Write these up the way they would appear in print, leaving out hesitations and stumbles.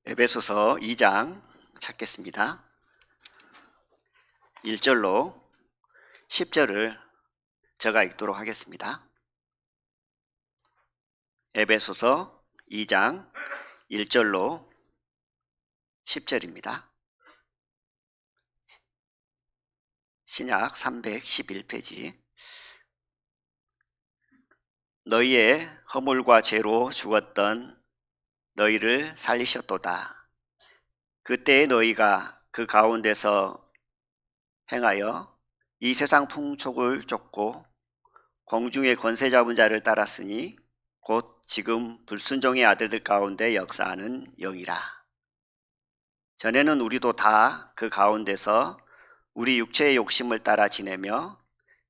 에베소서 2장 찾겠습니다. 1절로 10절을 제가 읽도록 하겠습니다. 에베소서 2장 1절로 10절입니다. 신약 311페이지. 너희의 허물과 죄로 죽었던 너희를 살리셨도다. 그때 너희가 그 가운데서 행하여 이 세상 풍속을 쫓고 공중의 권세 잡은 자를 따랐으니 곧 지금 불순종의 아들들 가운데 역사하는 영이라. 전에는 우리도 다 그 가운데서 우리 육체의 욕심을 따라 지내며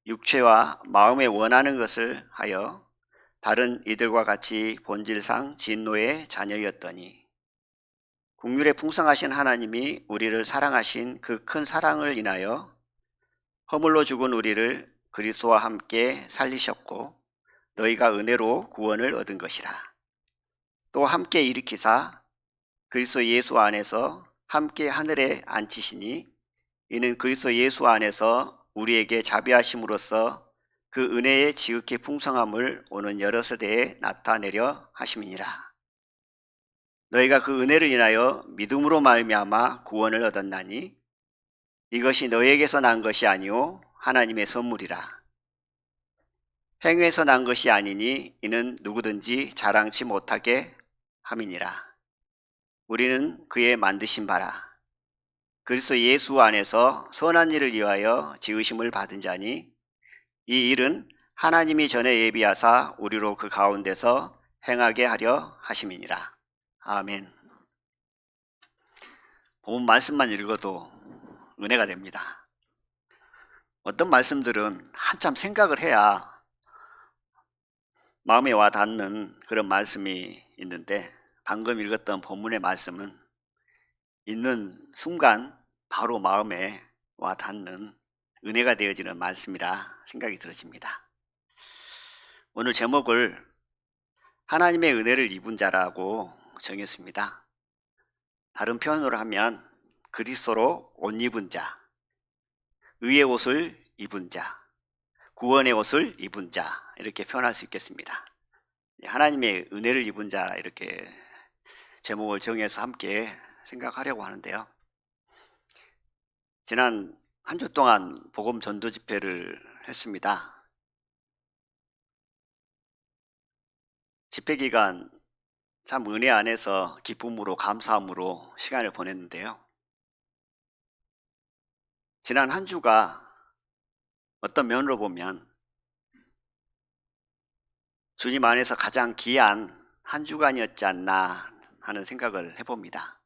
육체와 마음에 원하는 것을 하여 다른 이들과 같이 본질상 진노의 자녀였더니 긍휼에 풍성하신 하나님이 우리를 사랑하신 그 큰 사랑을 인하여 허물로 죽은 우리를 그리스도와 함께 살리셨고 너희가 은혜로 구원을 얻은 것이라. 또 함께 일으키사 그리스도 예수 안에서 함께 하늘에 앉히시니 이는 그리스도 예수 안에서 우리에게 자비하심으로써 그 은혜의 지극히 풍성함을 오는 여러 세대에 나타내려 하심이니라. 너희가 그 은혜를 인하여 믿음으로 말미암아 구원을 얻었나니 이것이 너희에게서 난 것이 아니요 하나님의 선물이라. 행위에서 난 것이 아니니 이는 누구든지 자랑치 못하게 함이니라. 우리는 그의 만드신 바라 그리스도 예수 안에서 선한 일을 위하여 지으심을 받은 자니 이 일은 하나님이 전에 예비하사 우리로 그 가운데서 행하게 하려 하심이니라. 아멘. 본 말씀만 읽어도 은혜가 됩니다. 어떤 말씀들은 한참 생각을 해야 마음에 와 닿는 그런 말씀이 있는데 방금 읽었던 본문의 말씀은 읽는 순간 바로 마음에 와 닿는 은혜가 되어지는 말씀이라 생각이 들어집니다. 오늘 제목을 하나님의 은혜를 입은 자라고 정했습니다. 다른 표현으로 하면 그리스도로 옷 입은 자, 의의 옷을 입은 자, 구원의 옷을 입은 자 이렇게 표현할 수 있겠습니다. 하나님의 은혜를 입은 자 이렇게 제목을 정해서 함께 생각하려고 하는데요. 지난 한 주 동안 복음 전도 집회를 했습니다. 집회 기간 참 은혜 안에서 기쁨으로 감사함으로 시간을 보냈는데요. 지난 한 주가 어떤 면으로 보면 주님 안에서 가장 귀한 한 주간이었지 않나 하는 생각을 해봅니다.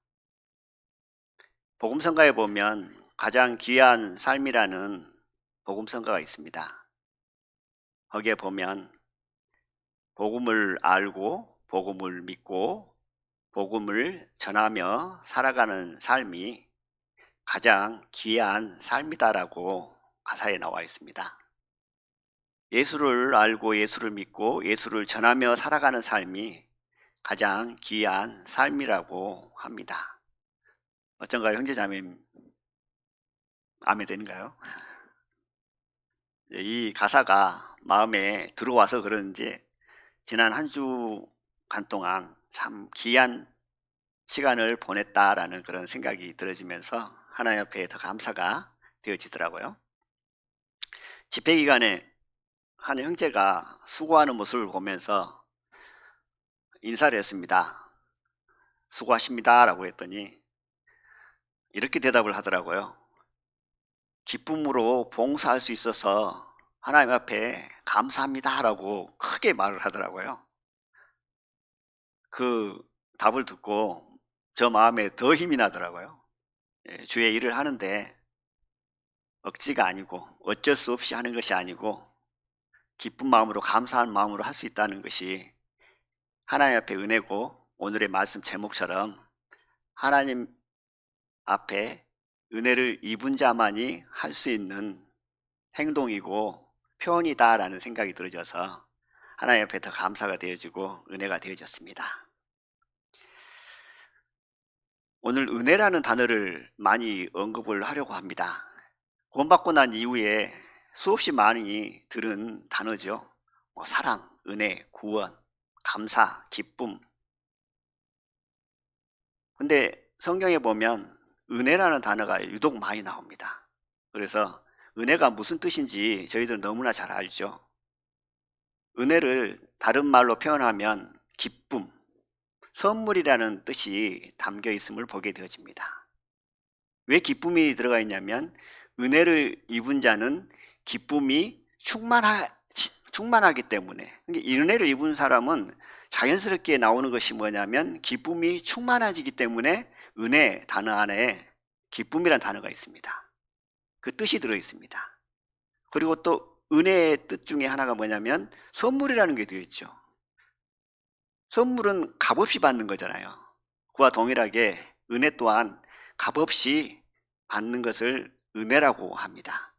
복음성가에 보면 가장 귀한 삶이라는 복음성가가 있습니다. 거기에 보면 복음을 알고 복음을 믿고 복음을 전하며 살아가는 삶이 가장 귀한 삶이다라고 가사에 나와 있습니다. 예수를 알고 예수를 믿고 예수를 전하며 살아가는 삶이 가장 귀한 삶이라고 합니다. 어쩐가요, 형제자매? 아멘인가요? 이 가사가 마음에 들어와서 그런지 지난 한 주간 동안 참 귀한 시간을 보냈다라는 그런 생각이 들어지면서 하나님 앞에 더 감사가 되어지더라고요. 집회 기간에 한 형제가 수고하는 모습을 보면서 인사를 했습니다. 수고하십니다 라고 했더니 이렇게 대답을 하더라고요. 기쁨으로 봉사할 수 있어서 하나님 앞에 감사합니다 라고 크게 말을 하더라고요. 그 답을 듣고 저 마음에 더 힘이 나더라고요. 주의 일을 하는데 억지가 아니고 어쩔 수 없이 하는 것이 아니고 기쁜 마음으로 감사한 마음으로 할 수 있다는 것이 하나님 앞에 은혜고 오늘의 말씀 제목처럼 하나님 앞에 은혜를 입은 자만이 할 수 있는 행동이고 표현이다라는 생각이 들어져서 하나님 앞에 더 감사가 되어지고 은혜가 되어졌습니다. 오늘 은혜라는 단어를 많이 언급을 하려고 합니다. 구원받고 난 이후에 수없이 많이 들은 단어죠. 사랑, 은혜, 구원, 감사, 기쁨. 근데 성경에 보면 은혜라는 단어가 유독 많이 나옵니다. 그래서 은혜가 무슨 뜻인지 저희들 너무나 잘 알죠. 은혜를 다른 말로 표현하면 기쁨, 선물이라는 뜻이 담겨 있음을 보게 되어집니다. 왜 기쁨이 들어가 있냐면 은혜를 입은 자는 기쁨이 충만하기 때문에. 이 은혜를 입은 사람은 자연스럽게 나오는 것이 뭐냐면 기쁨이 충만해지기 때문에 은혜 단어 안에 기쁨이라는 단어가 있습니다. 그 뜻이 들어 있습니다. 그리고 또 은혜의 뜻 중에 하나가 뭐냐면 선물이라는 게 들어있죠. 선물은 값없이 받는 거잖아요. 그와 동일하게 은혜 또한 값없이 받는 것을 은혜라고 합니다.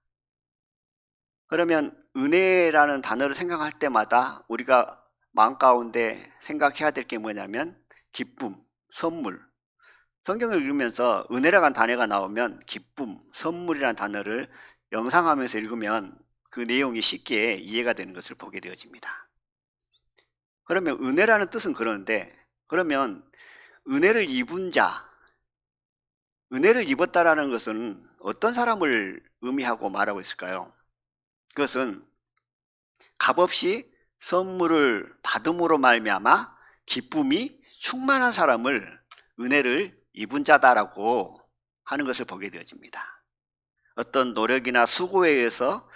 그러면 은혜라는 단어를 생각할 때마다 우리가 마음 가운데 생각해야 될 게 뭐냐면 기쁨, 선물. 성경을 읽으면서 은혜라는 단어가 나오면 기쁨, 선물이라는 단어를 영상하면서 읽으면 그 내용이 쉽게 이해가 되는 것을 보게 되어집니다. 그러면 은혜라는 뜻은 그러는데, 그러면 은혜를 입은 자, 은혜를 입었다라는 것은 어떤 사람을 의미하고 말하고 있을까요? 그것은 값없이 선물을 받음으로 말미암아 기쁨이 충만한 사람을 은혜를 입은 자다라고 하는 것을 보게 되어집니다. 어떤 노력이나 수고에 의해서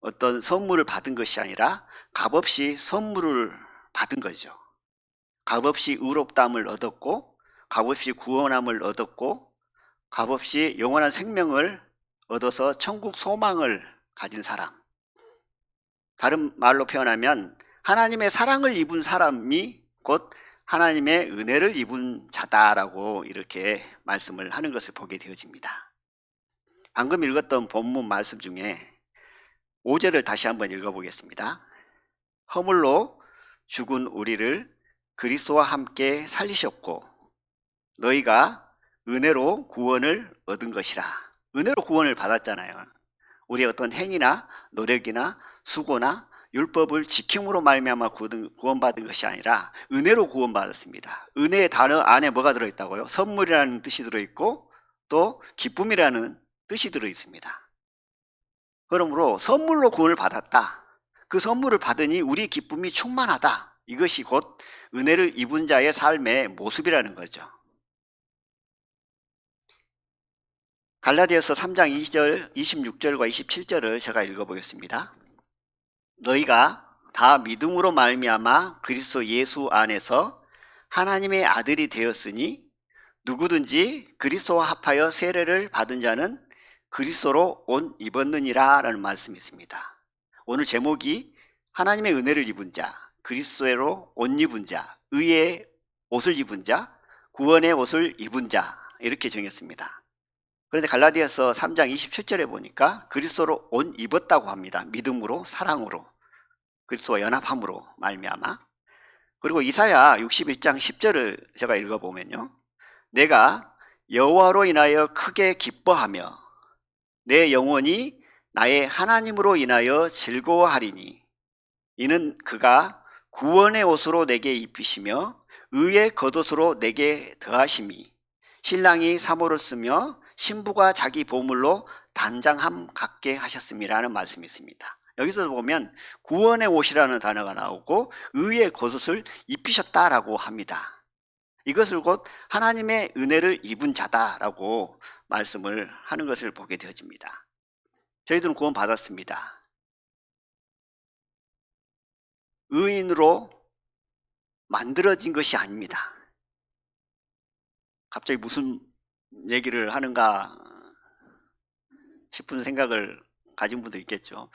어떤 선물을 받은 것이 아니라 값없이 선물을 받은 거죠. 값없이 의롭다함을 얻었고, 값없이 구원함을 얻었고, 값없이 영원한 생명을 얻어서 천국 소망을 가진 사람. 다른 말로 표현하면 하나님의 사랑을 입은 사람이 곧 하나님의 은혜를 입은 자다라고 이렇게 말씀을 하는 것을 보게 되어집니다. 방금 읽었던 본문 말씀 중에 5절을 다시 한번 읽어보겠습니다. 허물로 죽은 우리를 그리스도와 함께 살리셨고 너희가 은혜로 구원을 얻은 것이라. 은혜로 구원을 받았잖아요. 우리의 어떤 행위나 노력이나 수고나 율법을 지킴으로 말미암아 구원받은 것이 아니라 은혜로 구원받았습니다. 은혜의 단어 안에 뭐가 들어있다고요? 선물이라는 뜻이 들어있고 또 기쁨이라는 뜻이 들어있습니다. 그러므로 선물로 구원을 받았다. 그 선물을 받으니 우리 기쁨이 충만하다. 이것이 곧 은혜를 입은 자의 삶의 모습이라는 거죠. 갈라디아서 3장 2절, 26절과 27절을 제가 읽어보겠습니다. 너희가 다 믿음으로 말미암아 그리스도 예수 안에서 하나님의 아들이 되었으니 누구든지 그리스도와 합하여 세례를 받은 자는 그리스도로 옷 입었느니라 라는 말씀이 있습니다. 오늘 제목이 하나님의 은혜를 입은 자, 그리스도로 옷 입은 자, 의의 옷을 입은 자, 구원의 옷을 입은 자 이렇게 정했습니다. 그런데 갈라디아서 3장 27절에 보니까 그리스도로 옷 입었다고 합니다. 믿음으로, 사랑으로, 그리스도와 연합함으로 말미암아. 그리고 이사야 61장 10절을 제가 읽어보면요. 내가 여호와로 인하여 크게 기뻐하며 내 영혼이 나의 하나님으로 인하여 즐거워하리니 이는 그가 구원의 옷으로 내게 입히시며 의의 겉옷으로 내게 더하심이 신랑이 사모를 쓰며 신부가 자기 보물로 단장함 갖게 하셨음이라는 말씀이 있습니다. 여기서 보면 구원의 옷이라는 단어가 나오고 의의 겉옷을 입히셨다라고 합니다. 이것을 곧 하나님의 은혜를 입은 자다라고 말씀을 하는 것을 보게 되어집니다. 저희들은 구원 받았습니다. 의인으로 만들어진 것이 아닙니다. 갑자기 무슨 얘기를 하는가 싶은 생각을 가진 분도 있겠죠.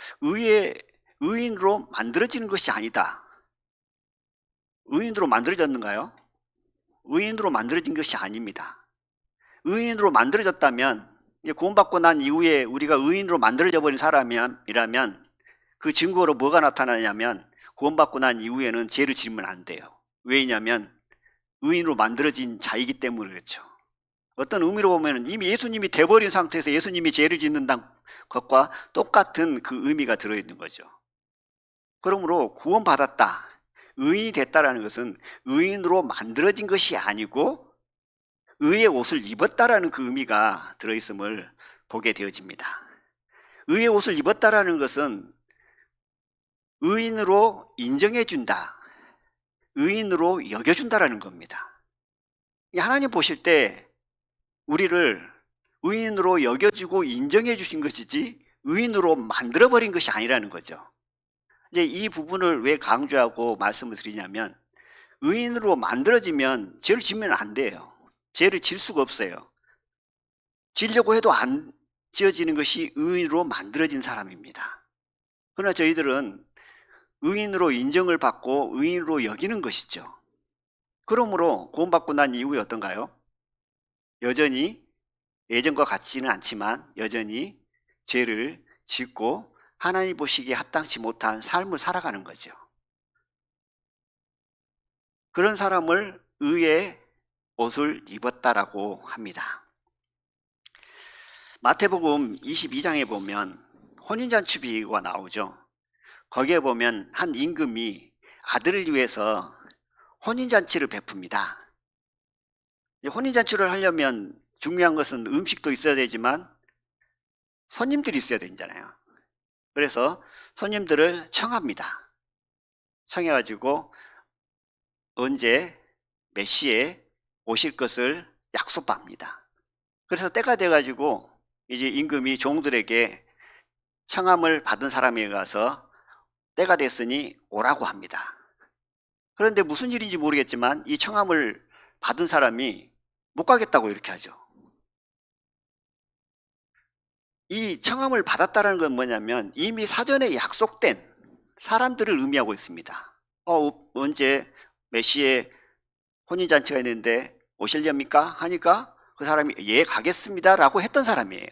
의인으로 만들어지는 것이 아니다. 의인으로 만들어졌는가요? 의인으로 만들어진 것이 아닙니다. 의인으로 만들어졌다면 구원받고 난 이후에 우리가 의인으로 만들어져 버린 사람이라면 그 증거로 뭐가 나타나냐면 구원받고 난 이후에는 죄를 지으면 안 돼요. 왜냐하면 의인으로 만들어진 자이기 때문에 그렇죠. 어떤 의미로 보면 이미 예수님이 돼버린 상태에서 예수님이 죄를 짓는 것과 똑같은 그 의미가 들어있는 거죠. 그러므로 구원받았다, 의인이 됐다라는 것은 의인으로 만들어진 것이 아니고 의의 옷을 입었다라는 그 의미가 들어있음을 보게 되어집니다. 의의 옷을 입었다라는 것은 의인으로 인정해준다, 의인으로 여겨준다라는 겁니다. 하나님 보실 때 우리를 의인으로 여겨주고 인정해 주신 것이지 의인으로 만들어버린 것이 아니라는 거죠. 이제 이 부분을 왜 강조하고 말씀을 드리냐면, 의인으로 만들어지면 죄를 지으면 안 돼요. 죄를 질 수가 없어요. 지려고 해도 안 지어지는 것이 의인으로 만들어진 사람입니다. 그러나 저희들은 의인으로 인정을 받고 의인으로 여기는 것이죠. 그러므로 구원받고 난 이후에 어떤가요? 여전히 예전과 같지는 않지만 여전히 죄를 짓고 하나님 보시기에 합당치 못한 삶을 살아가는 거죠. 그런 사람을 의의 옷을 입었다라고 합니다. 마태복음 22장에 보면 혼인잔치 비유가 나오죠. 거기에 보면 한 임금이 아들을 위해서 혼인잔치를 베풉니다. 혼인잔치를 하려면 중요한 것은 음식도 있어야 되지만 손님들이 있어야 되잖아요. 그래서 손님들을 청합니다. 청해가지고 언제 몇 시에 오실 것을 약속합니다. 그래서 때가 돼가지고 이제 임금이 종들에게 청함을 받은 사람에게 가서 때가 됐으니 오라고 합니다. 그런데 무슨 일인지 모르겠지만 이 청함을 받은 사람이 못 가겠다고 이렇게 하죠. 이 청함을 받았다는 건 뭐냐면 이미 사전에 약속된 사람들을 의미하고 있습니다. 언제 몇 시에 혼인잔치가 있는데 오실렵니까? 하니까 그 사람이 예 가겠습니다 라고 했던 사람이에요.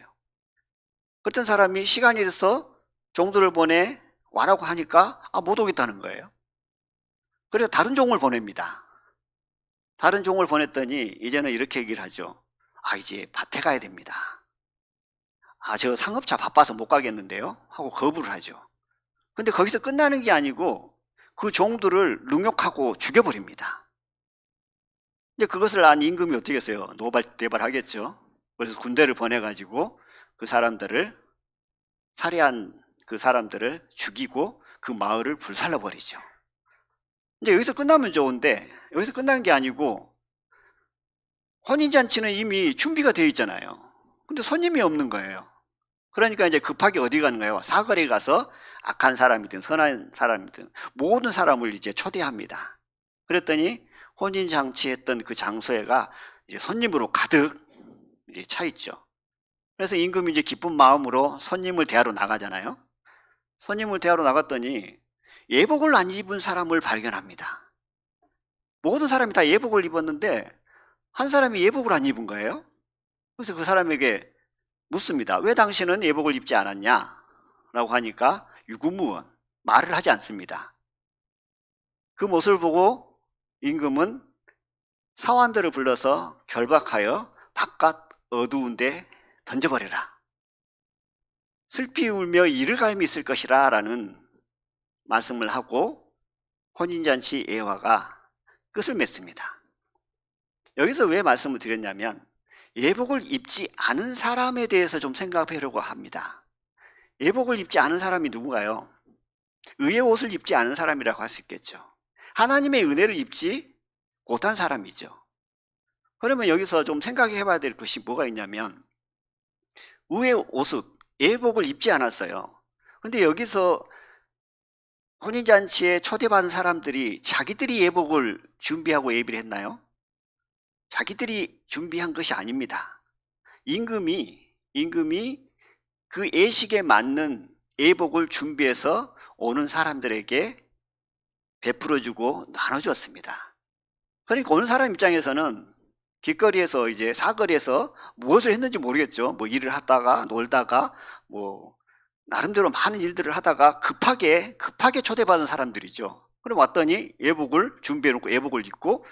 그랬던 사람이 시간이 돼서 종들을 보내 와라고 하니까 못 오겠다는 거예요. 그래서 다른 종을 보냅니다. 다른 종을 보냈더니 이제는 이렇게 얘기를 하죠. 이제 밭에 가야 됩니다. 저 상업차 바빠서 못 가겠는데요 하고 거부를 하죠. 근데 거기서 끝나는 게 아니고 그 종들을 능욕하고 죽여버립니다. 이제 그것을 안 임금이 어떻게 했어요? 노발대발하겠죠. 그래서 군대를 보내가지고 그 사람들을 살해한 그 사람들을 죽이고 그 마을을 불살라버리죠. 이제 여기서 끝나면 좋은데 여기서 끝난 게 아니고 혼인잔치는 이미 준비가 되어 있잖아요. 근데 손님이 없는 거예요. 그러니까 이제 급하게 어디 가는 거예요? 사거리에 가서 악한 사람이든 선한 사람이든 모든 사람을 이제 초대합니다. 그랬더니 혼인잔치 했던 그 장소에가 이제 손님으로 가득 이제 차 있죠. 그래서 임금이 이제 기쁜 마음으로 손님을 대하러 나가잖아요. 손님을 대하러 나갔더니 예복을 안 입은 사람을 발견합니다. 모든 사람이 다 예복을 입었는데 한 사람이 예복을 안 입은 거예요. 그래서 그 사람에게 묻습니다. 왜 당신은 예복을 입지 않았냐? 라고 하니까 유구무원, 말을 하지 않습니다. 그 모습을 보고 임금은 사환들을 불러서 결박하여 바깥 어두운 데 던져버려라. 슬피 울며 이를 갈미 있을 것이라 라는 말씀을 하고 혼인잔치 예화가 끝을 맺습니다. 여기서 왜 말씀을 드렸냐면 예복을 입지 않은 사람에 대해서 좀 생각해보려고 합니다. 예복을 입지 않은 사람이 누군가요? 의의 옷을 입지 않은 사람이라고 할 수 있겠죠. 하나님의 은혜를 입지 못한 사람이죠. 그러면 여기서 좀 생각해 봐야 될 것이 뭐가 있냐면 의의 옷을 예복을 입지 않았어요. 근데 여기서 혼인잔치에 초대받은 사람들이 자기들이 예복을 준비하고 예비를 했나요? 자기들이 준비한 것이 아닙니다. 임금이 그 예식에 맞는 예복을 준비해서 오는 사람들에게 베풀어주고 나눠주었습니다. 그러니까 오는 사람 입장에서는 길거리에서 이제 사거리에서 무엇을 했는지 모르겠죠. 뭐 일을 하다가 놀다가 뭐 나름대로 많은 일들을 하다가 급하게 초대받은 사람들이죠. 그럼 왔더니 예복을 준비해놓고 예복을 입고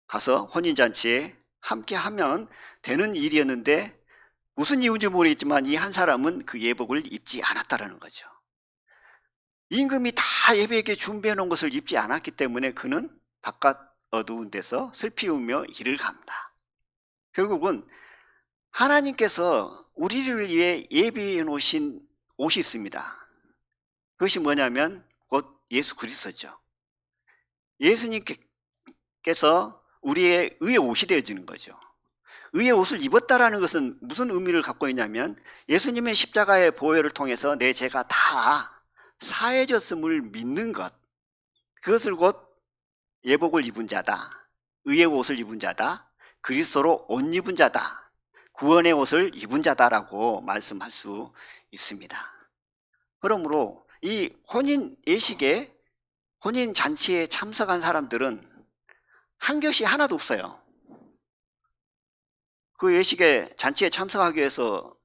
가서 혼인잔치에 함께 하면 되는 일이었는데 무슨 이유인지 모르겠지만 이 한 사람은 그 예복을 입지 않았다라는 거죠. 임금이 다 예배에게 준비해 놓은 것을 입지 않았기 때문에 그는 바깥 어두운 데서 슬피 울며 이를 갑니다. 결국은 하나님께서 우리를 위해 예비해 놓으신 옷이 있습니다. 그것이 뭐냐면 곧 예수 그리스도죠. 예수님께서 우리의 의의 옷이 되어지는 거죠. 의의 옷을 입었다라는 것은 무슨 의미를 갖고 있냐면 예수님의 십자가의 보혈을 통해서 내 죄가 다 사해졌음을 믿는 것, 그것을 곧 예복을 입은 자다, 의의 옷을 입은 자다, 그리스도로 옷 입은 자다, 구원의 옷을 입은 자다라고 말씀할 수 있습니다. 그러므로 이 혼인 예식에, 혼인 잔치에 참석한 사람들은 한 것이 하나도 없어요. 그 예식에 잔치에 참석하기 위해서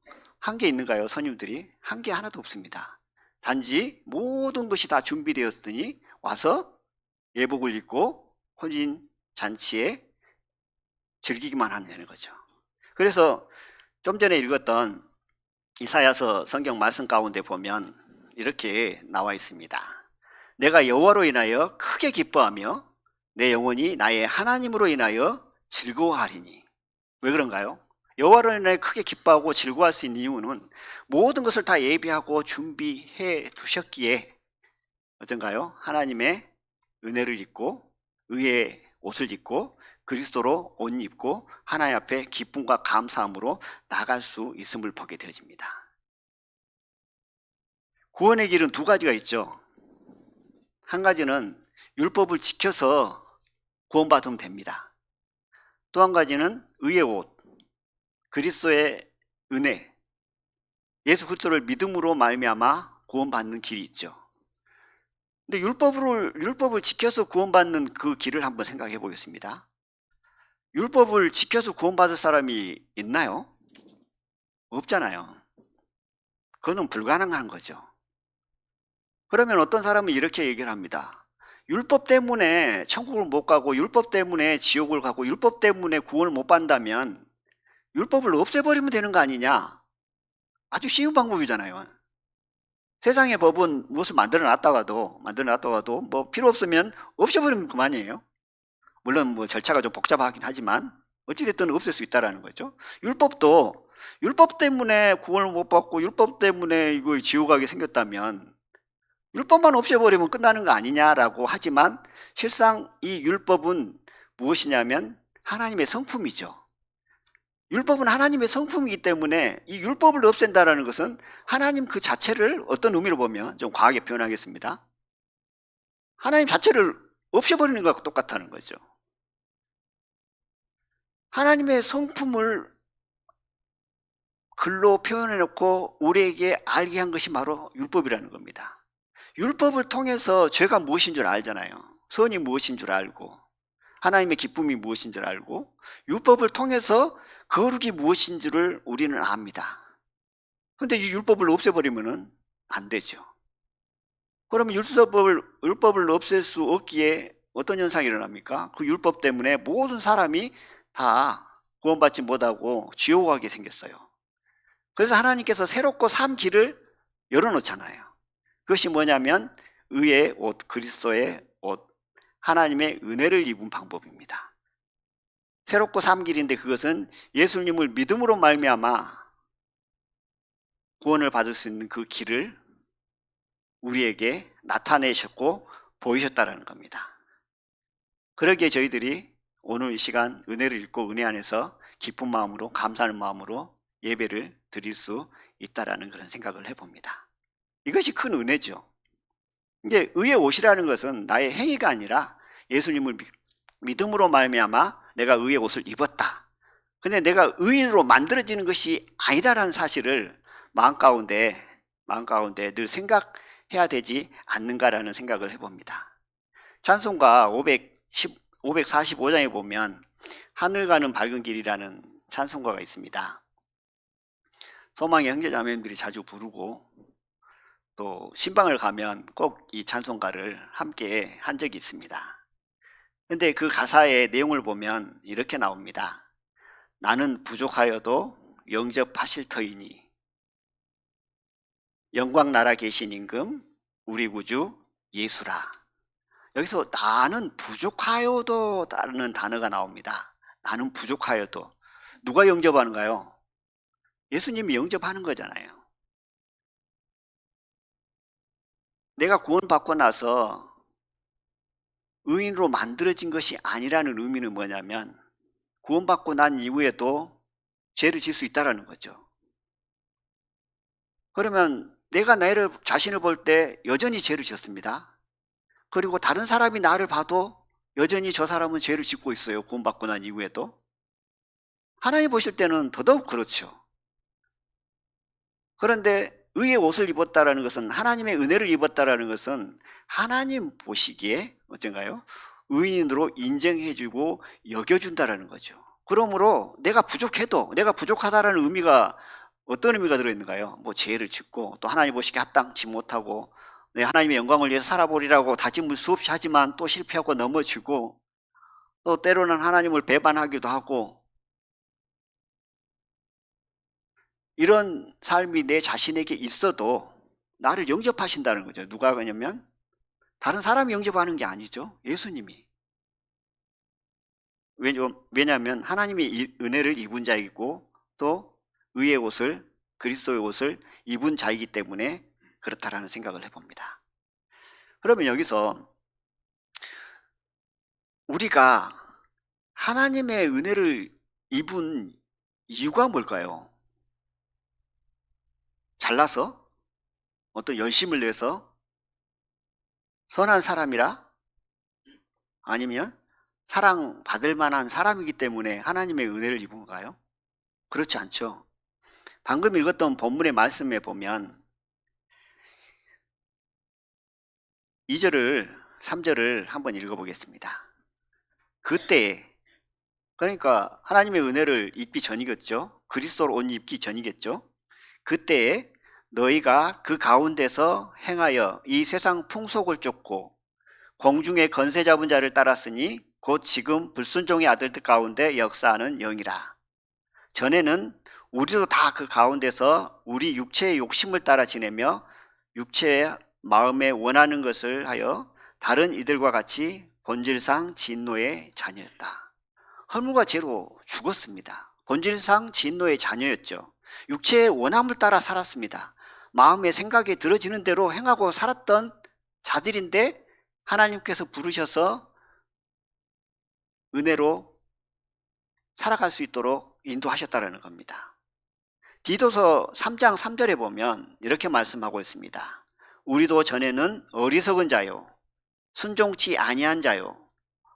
한 게 있는가요? 손님들이 한 게 하나도 없습니다. 단지 모든 것이 다 준비되었으니 와서 예복을 입고 혼인 잔치에 즐기기만 하는 거죠. 그래서 좀 전에 읽었던 이사야서 성경 말씀 가운데 보면 이렇게 나와 있습니다. 내가 여호와로 인하여 크게 기뻐하며 내 영혼이 나의 하나님으로 인하여 즐거워하리니. 왜 그런가요? 여호와로 인하여 크게 기뻐하고 즐거워할 수 있는 이유는 모든 것을 다 예비하고 준비해 두셨기에 어쩐가요? 하나님의 은혜를 입고 의의 옷을 입고 그리스도로 옷 입고 하나님 앞에 기쁨과 감사함으로 나갈 수 있음을 보게 되어집니다. 구원의 길은 두 가지가 있죠. 한 가지는 율법을 지켜서 구원받으면 됩니다. 또 한 가지는 의의 옷, 그리스도의 은혜, 예수 그리스도를 믿음으로 말미암아 구원받는 길이 있죠. 근데 율법을 지켜서 구원받는 그 길을 한번 생각해 보겠습니다. 율법을 지켜서 구원받을 사람이 있나요? 없잖아요. 그거는 불가능한 거죠. 그러면 어떤 사람은 이렇게 얘기를 합니다. 율법 때문에 천국을 못 가고 율법 때문에 지옥을 가고 율법 때문에 구원을 못 받는다면 율법을 없애버리면 되는 거 아니냐? 아주 쉬운 방법이잖아요. 세상의 법은 무엇을 만들어 놨다가도 뭐 필요 없으면 없애버리면 그만이에요. 물론 뭐 절차가 좀 복잡하긴 하지만 어찌됐든 없앨 수 있다는 거죠. 율법도 율법 때문에 구원을 못 받고 율법 때문에 이거 지옥 가게 생겼다면 율법만 없애버리면 끝나는 거 아니냐라고 하지만 실상 이 율법은 무엇이냐면 하나님의 성품이죠. 율법은 하나님의 성품이기 때문에 이 율법을 없앤다는 것은 하나님 그 자체를 어떤 의미로 보면 좀 과하게 표현하겠습니다. 하나님 자체를 없애버리는 것과 똑같다는 거죠. 하나님의 성품을 글로 표현해놓고 우리에게 알게 한 것이 바로 율법이라는 겁니다. 율법을 통해서 죄가 무엇인 줄 알잖아요. 선이 무엇인 줄 알고 하나님의 기쁨이 무엇인 줄 알고 율법을 통해서 거룩이 무엇인 줄을 우리는 압니다. 그런데 이 율법을 없애버리면 안 되죠. 그러면 율법을 없앨 수 없기에 어떤 현상이 일어납니까? 그 율법 때문에 모든 사람이 다 구원받지 못하고 지옥 가게 생겼어요. 그래서 하나님께서 새롭고 산 길을 열어놓잖아요. 그것이 뭐냐면 의의 옷, 그리스도의 옷, 하나님의 은혜를 입은 방법입니다. 새롭고 산 길인데 그것은 예수님을 믿음으로 말미암아 구원을 받을 수 있는 그 길을 우리에게 나타내셨고 보이셨다는 겁니다. 그러기에 저희들이 오늘 이 시간 은혜를 읽고 은혜 안에서 기쁜 마음으로 감사하는 마음으로 예배를 드릴 수 있다라는 그런 생각을 해봅니다. 이것이 큰 은혜죠. 이게 의의 옷이라는 것은 나의 행위가 아니라 예수님을 믿음으로 말미암아 내가 의의 옷을 입었다. 근데 내가 의인으로 만들어지는 것이 아니다라는 사실을 마음 가운데 늘 생각해야 되지 않는가라는 생각을 해봅니다. 찬송가 545장에 보면 하늘 가는 밝은 길이라는 찬송가가 있습니다. 소망의 형제자매님들이 자주 부르고 또 신방을 가면 꼭 이 찬송가를 함께 한 적이 있습니다. 근데 그 가사의 내용을 보면 이렇게 나옵니다. 나는 부족하여도 영접하실 터이니 영광 나라 계신 임금 우리 구주 예수라. 여기서 나는 부족하여도 라는 단어가 나옵니다. 나는 부족하여도. 누가 영접하는가요? 예수님이 영접하는 거잖아요. 내가 구원받고 나서 의인으로 만들어진 것이 아니라는 의미는 뭐냐면 구원받고 난 이후에도 죄를 질 수 있다는 거죠. 그러면 내가 나를 자신을 볼 때 여전히 죄를 지었습니다. 그리고 다른 사람이 나를 봐도 여전히 저 사람은 죄를 짓고 있어요. 구원받고 난 이후에도. 하나님 보실 때는 더더욱 그렇죠. 그런데 의의 옷을 입었다라는 것은, 하나님의 은혜를 입었다라는 것은 하나님 보시기에 어쩐가요? 의인으로 인정해주고 여겨준다라는 거죠. 그러므로 내가 부족해도, 내가 부족하다라는 의미가 어떤 의미가 들어있는가요? 뭐 죄를 짓고 또 하나님 보시기에 합당치 못하고 하나님의 영광을 위해서 살아보리라고 다짐을 수없이 하지만 또 실패하고 넘어지고 또 때로는 하나님을 배반하기도 하고, 이런 삶이 내 자신에게 있어도 나를 영접하신다는 거죠. 누가 그러냐면 다른 사람이 영접하는 게 아니죠. 예수님이. 왜냐하면 하나님이 은혜를 입은 자이고 또 의의 옷을, 그리스도의 옷을 입은 자이기 때문에 그렇다라는 생각을 해봅니다. 그러면 여기서 우리가 하나님의 은혜를 입은 이유가 뭘까요? 잘나서? 어떤 열심을 내서? 선한 사람이라? 아니면 사랑받을 만한 사람이기 때문에 하나님의 은혜를 입은 건가요? 그렇지 않죠. 방금 읽었던 본문의 말씀에 보면 2절을 3절을 한번 읽어보겠습니다. 그때, 그러니까 하나님의 은혜를 입기 전이겠죠. 그리스도로 옷 입기 전이겠죠. 그때에 너희가 그 가운데서 행하여 이 세상 풍속을 쫓고 공중의 건세 잡은 자를 따랐으니 곧 지금 불순종의 아들들 가운데 역사하는 영이라. 전에는 우리도 다 그 가운데서 우리 육체의 욕심을 따라 지내며 육체의 마음에 원하는 것을 하여 다른 이들과 같이 본질상 진노의 자녀였다. 허물과 죄로 죽었습니다. 본질상 진노의 자녀였죠. 육체의 원함을 따라 살았습니다. 마음의 생각에 들어지는 대로 행하고 살았던 자들인데 하나님께서 부르셔서 은혜로 살아갈 수 있도록 인도하셨다는 겁니다. 디도서 3장 3절에 보면 이렇게 말씀하고 있습니다. 우리도 전에는 어리석은 자요, 순종치 아니한 자요,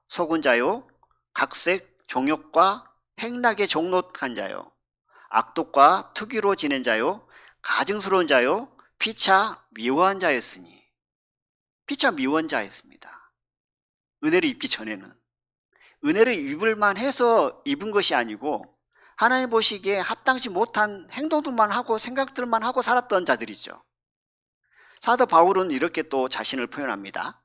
속은 자요, 각색 종욕과 행락에 종록한 자요, 악독과 투기로 지낸 자요, 가증스러운 자요, 피차 미워한 자였으니. 피차 미워한 자였습니다. 은혜를 입기 전에는. 은혜를 입을 만해서 입은 것이 아니고 하나님 보시기에 합당치 못한 행동들만 하고 생각들만 하고 살았던 자들이죠. 사도 바울은 이렇게 또 자신을 표현합니다.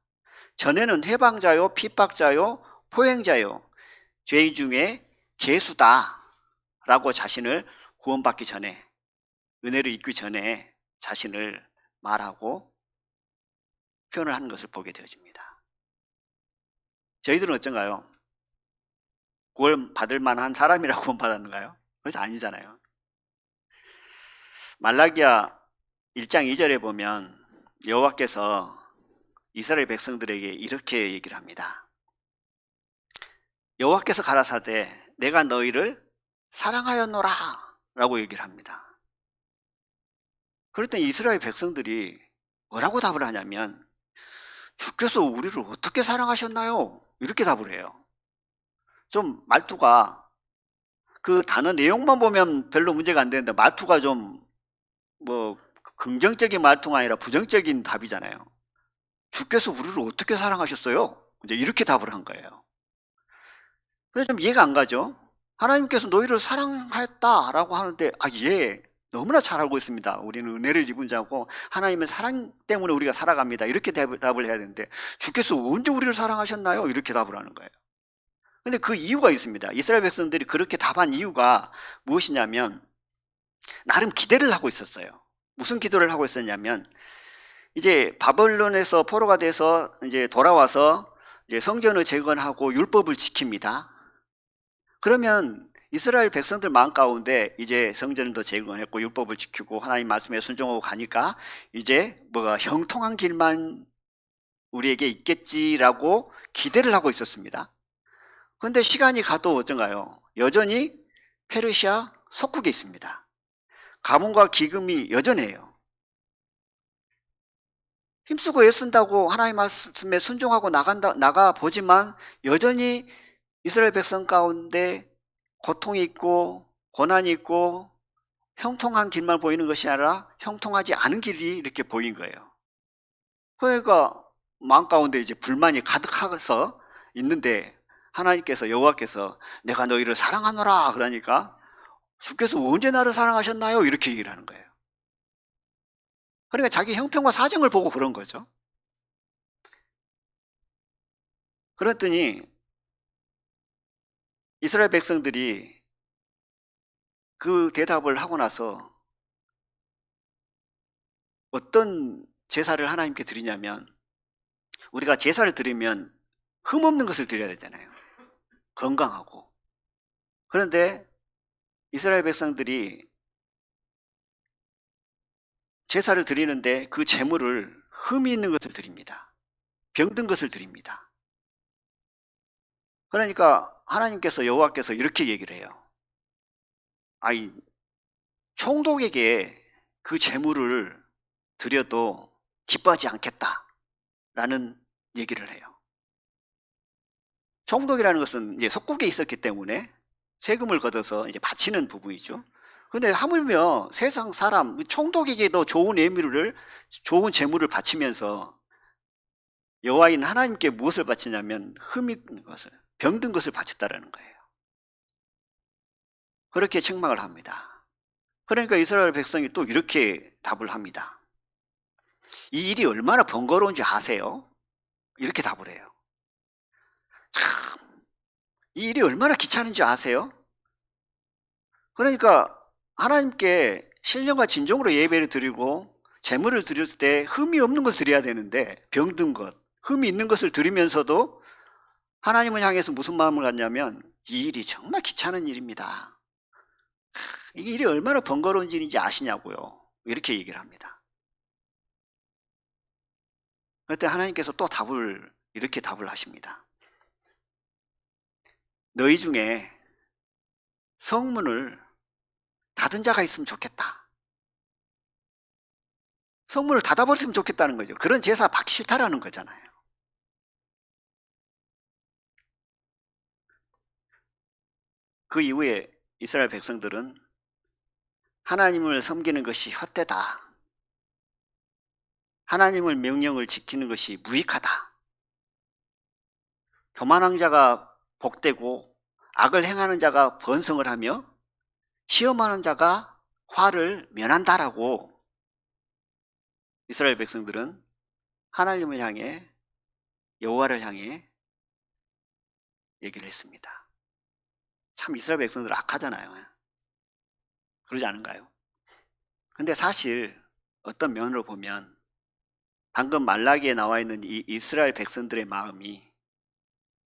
전에는 해방자요, 핍박자요, 포행자요, 죄 중에 개수다 라고 자신을 구원받기 전에, 은혜를 입기 전에 자신을 말하고 표현을 하는 것을 보게 되어집니다. 저희들은 어쩐가요? 구원받을 만한 사람이라고 구원받았는가요? 그것이 아니잖아요. 말라기야 1장 2절에 보면 여호와께서 이스라엘 백성들에게 이렇게 얘기를 합니다. 여호와께서 가라사대 내가 너희를 사랑하였노라 라고 얘기를 합니다. 그랬더니 이스라엘 백성들이 뭐라고 답을 하냐면 주께서 우리를 어떻게 사랑하셨나요? 이렇게 답을 해요. 좀 말투가, 그 단어 내용만 보면 별로 문제가 안 되는데 말투가 좀 뭐 긍정적인 말투가 아니라 부정적인 답이잖아요. 주께서 우리를 어떻게 사랑하셨어요? 이제 이렇게 답을 한 거예요. 그래서 좀 이해가 안 가죠. 하나님께서 너희를 사랑했다라고 하는데 예, 너무나 잘 알고 있습니다. 우리는 은혜를 입은 자고 하나님의 사랑 때문에 우리가 살아갑니다. 이렇게 답을 해야 되는데 주께서 언제 우리를 사랑하셨나요? 이렇게 답을 하는 거예요. 근데 그 이유가 있습니다. 이스라엘 백성들이 그렇게 답한 이유가 무엇이냐면 나름 기대를 하고 있었어요. 무슨 기도를 하고 있었냐면 이제 바벨론에서 포로가 돼서 이제 돌아와서 이제 성전을 재건하고 율법을 지킵니다. 그러면 이스라엘 백성들 마음 가운데 이제 성전도 재건했고 율법을 지키고 하나님 말씀에 순종하고 가니까 이제 뭐가 형통한 길만 우리에게 있겠지라고 기대를 하고 있었습니다. 그런데 시간이 가도 어쩐가요? 여전히 페르시아 속국에 있습니다. 가뭄과 기금이 여전해요. 힘쓰고 애쓴다고 하나님 말씀에 순종하고 나가 보지만 여전히 이스라엘 백성 가운데 고통이 있고 고난이 있고 형통한 길만 보이는 것이 아니라 형통하지 않은 길이 이렇게 보인 거예요. 그러니까 마음 가운데 이제 불만이 가득해서 있는데 하나님께서 여호와께서 내가 너희를 사랑하노라 그러니까 주께서 언제 나를 사랑하셨나요? 이렇게 얘기를 하는 거예요. 그러니까 자기 형편과 사정을 보고 그런 거죠. 그랬더니 이스라엘 백성들이 그 대답을 하고 나서 어떤 제사를 하나님께 드리냐면 우리가 제사를 드리면 흠없는 것을 드려야 되잖아요. 건강하고. 그런데 이스라엘 백성들이 제사를 드리는데 그 제물을 흠이 있는 것을 드립니다. 병든 것을 드립니다. 그러니까 하나님께서 여호와께서 이렇게 얘기를 해요. 아이 총독에게 그 제물을 드려도 기뻐하지 않겠다라는 얘기를 해요. 총독이라는 것은 이제 속국에 있었기 때문에 세금을 걷어서 이제 바치는 부분이죠. 근데 하물며 세상 사람 총독에게도 좋은 예물을 좋은 제물을 바치면서 여호와인 하나님께 무엇을 바치냐면 흠이 있는 것을 병든 것을 바쳤다라는 거예요. 그렇게 책망을 합니다. 그러니까 이스라엘 백성이 또 이렇게 답을 합니다. 이 일이 얼마나 번거로운지 아세요? 이렇게 답을 해요. 참, 이 일이 얼마나 귀찮은지 아세요? 그러니까 하나님께 신령과 진정으로 예배를 드리고 제물을 드릴 때 흠이 없는 것을 드려야 되는데 병든 것, 흠이 있는 것을 드리면서도 하나님을 향해서 무슨 마음을 갖냐면 이 일이 정말 귀찮은 일입니다. 이 일이 얼마나 번거로운 일인지 아시냐고요. 이렇게 얘기를 합니다. 그때 하나님께서 또 이렇게 답을 하십니다. 너희 중에 성문을 닫은 자가 있으면 좋겠다. 성문을 닫아버렸으면 좋겠다는 거죠. 그런 제사 받기 싫다라는 거잖아요. 그 이후에 이스라엘 백성들은 하나님을 섬기는 것이 헛되다. 하나님의 명령을 지키는 것이 무익하다. 교만한 자가 복되고 악을 행하는 자가 번성을 하며 시험하는 자가 화를 면한다라고 이스라엘 백성들은 하나님을 향해 여호와를 향해 얘기를 했습니다. 참 이스라엘 백성들 악하잖아요. 그러지 않은가요? 근데 사실 어떤 면으로 보면 방금 말라기에 나와 있는 이 이스라엘 백성들의 마음이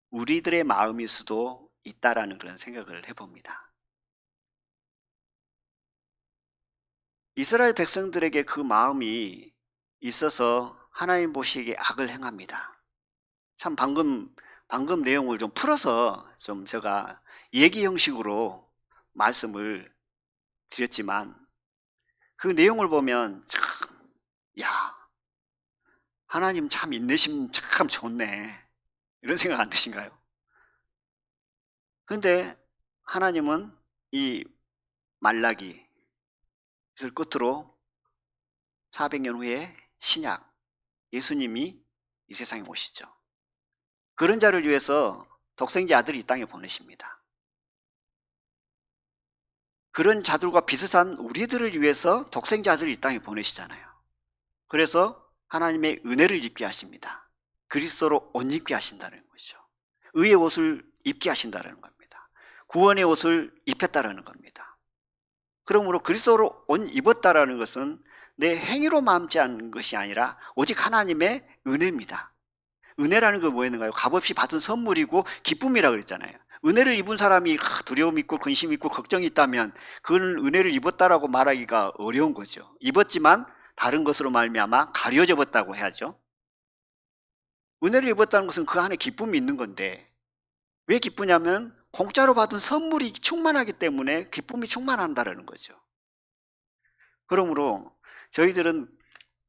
우리들의 마음일 수도 있다라는 그런 생각을 해봅니다. 이스라엘 백성들에게 그 마음이 있어서 하나님 보시기에 악을 행합니다. 참 방금 내용을 좀 풀어서 좀 제가 얘기 형식으로 말씀을 드렸지만 그 내용을 보면 참, 야, 하나님 참 인내심 참 좋네. 이런 생각 안 드신가요? 근데 하나님은 이 말라기를 끝으로 400년 후에 신약, 예수님이 이 세상에 오시죠. 그런 자를 위해서 독생자 아들을 이 땅에 보내십니다. 그런 자들과 비슷한 우리들을 위해서 독생자 아들을 이 땅에 보내시잖아요. 그래서 하나님의 은혜를 입게 하십니다. 그리스도로 옷 입게 하신다는 거죠. 의의 옷을 입게 하신다는 겁니다. 구원의 옷을 입혔다라는 겁니다. 그러므로 그리스도로 옷 입었다라는 것은 내 행위로 마음지 않는 것이 아니라 오직 하나님의 은혜입니다. 은혜라는 건 뭐였는가요? 값없이 받은 선물이고 기쁨이라고 그랬잖아요. 은혜를 입은 사람이 두려움 있고 근심 있고 걱정이 있다면 그는 은혜를 입었다라고 말하기가 어려운 거죠. 입었지만 다른 것으로 말미암아 가려져 봤다고 해야죠. 은혜를 입었다는 것은 그 안에 기쁨이 있는 건데 왜 기쁘냐면 공짜로 받은 선물이 충만하기 때문에 기쁨이 충만한다는 거죠. 그러므로 저희들은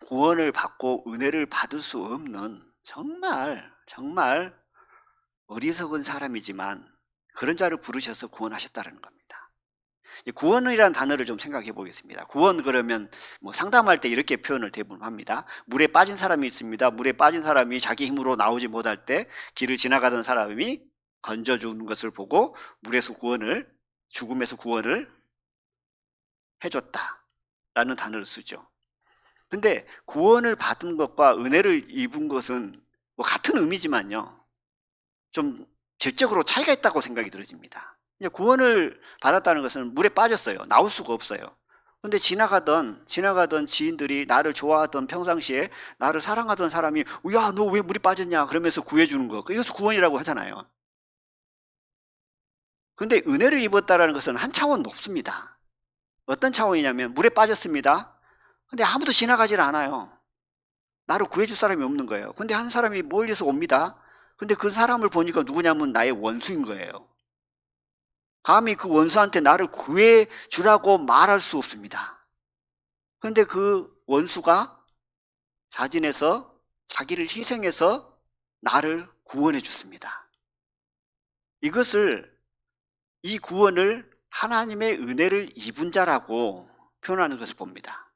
구원을 받고 은혜를 받을 수 없는 정말 어리석은 사람이지만 그런 자를 부르셔서 구원하셨다는 겁니다. 구원이라는 단어를 좀 생각해 보겠습니다. 구원 그러면 뭐 상담할 때 이렇게 표현을 대부분 합니다. 물에 빠진 사람이 있습니다. 물에 빠진 사람이 자기 힘으로 나오지 못할 때 길을 지나가던 사람이 건져주는 것을 보고 물에서 죽음에서 구원을 해줬다라는 단어를 쓰죠. 근데 구원을 받은 것과 은혜를 입은 것은 뭐 같은 의미지만요. 좀 질적으로 차이가 있다고 생각이 들어집니다. 구원을 받았다는 것은 물에 빠졌어요. 나올 수가 없어요. 근데 지나가던 지인들이 나를 좋아하던 평상시에 나를 사랑하던 사람이 야, 너 왜 물에 빠졌냐 그러면서 구해주는 거. 이것을 구원이라고 하잖아요. 근데 은혜를 입었다는 것은 한 차원 높습니다. 어떤 차원이냐면 물에 빠졌습니다. 근데 아무도 지나가질 않아요. 나를 구해줄 사람이 없는 거예요. 근데 한 사람이 멀리서 옵니다. 근데 그 사람을 보니까 누구냐면 나의 원수인 거예요. 감히 그 원수한테 나를 구해주라고 말할 수 없습니다. 근데 그 원수가 자진해서 자기를 희생해서 나를 구원해 줬습니다. 이 구원을 하나님의 은혜를 입은 자라고 표현하는 것을 봅니다.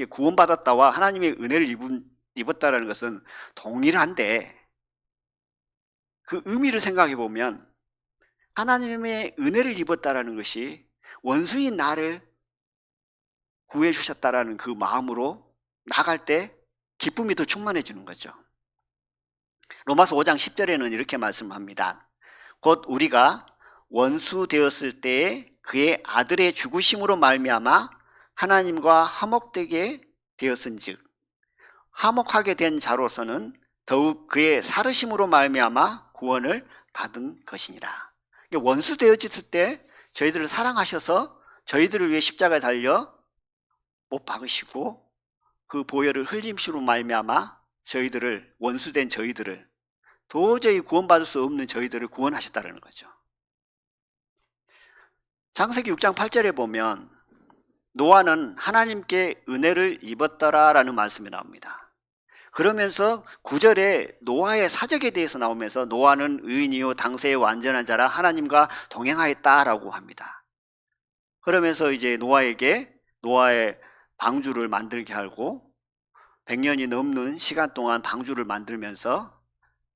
구원받았다와 하나님의 은혜를 입었다는 것은 동일한데 그 의미를 생각해 보면 하나님의 은혜를 입었다는 것이 원수인 나를 구해 주셨다라는 그 마음으로 나갈 때 기쁨이 더 충만해지는 거죠. 로마서 5장 10절에는 이렇게 말씀합니다. 곧 우리가 원수 되었을 때에 그의 아들의 죽으심으로 말미암아 하나님과 화목되게 되었은즉 화목하게 된 자로서는 더욱 그의 살으심으로 말미암아 구원을 받은 것이니라. 원수 되어졌을 때 저희들을 사랑하셔서 저희들을 위해 십자가에 달려 못 박으시고 그 보혈을 흘림시로 말미암아 저희들을 원수된 저희들을 도저히 구원받을 수 없는 저희들을 구원하셨다는 거죠. 창세기 6장 8절에 보면 노아는 하나님께 은혜를 입었더라라는 말씀이 나옵니다. 그러면서 9절에 노아의 사적에 대해서 나오면서 노아는 의인이요 당세의 완전한 자라 하나님과 동행하였다라고 합니다. 그러면서 이제 노아의 방주를 만들게 하고 100년이 넘는 시간 동안 방주를 만들면서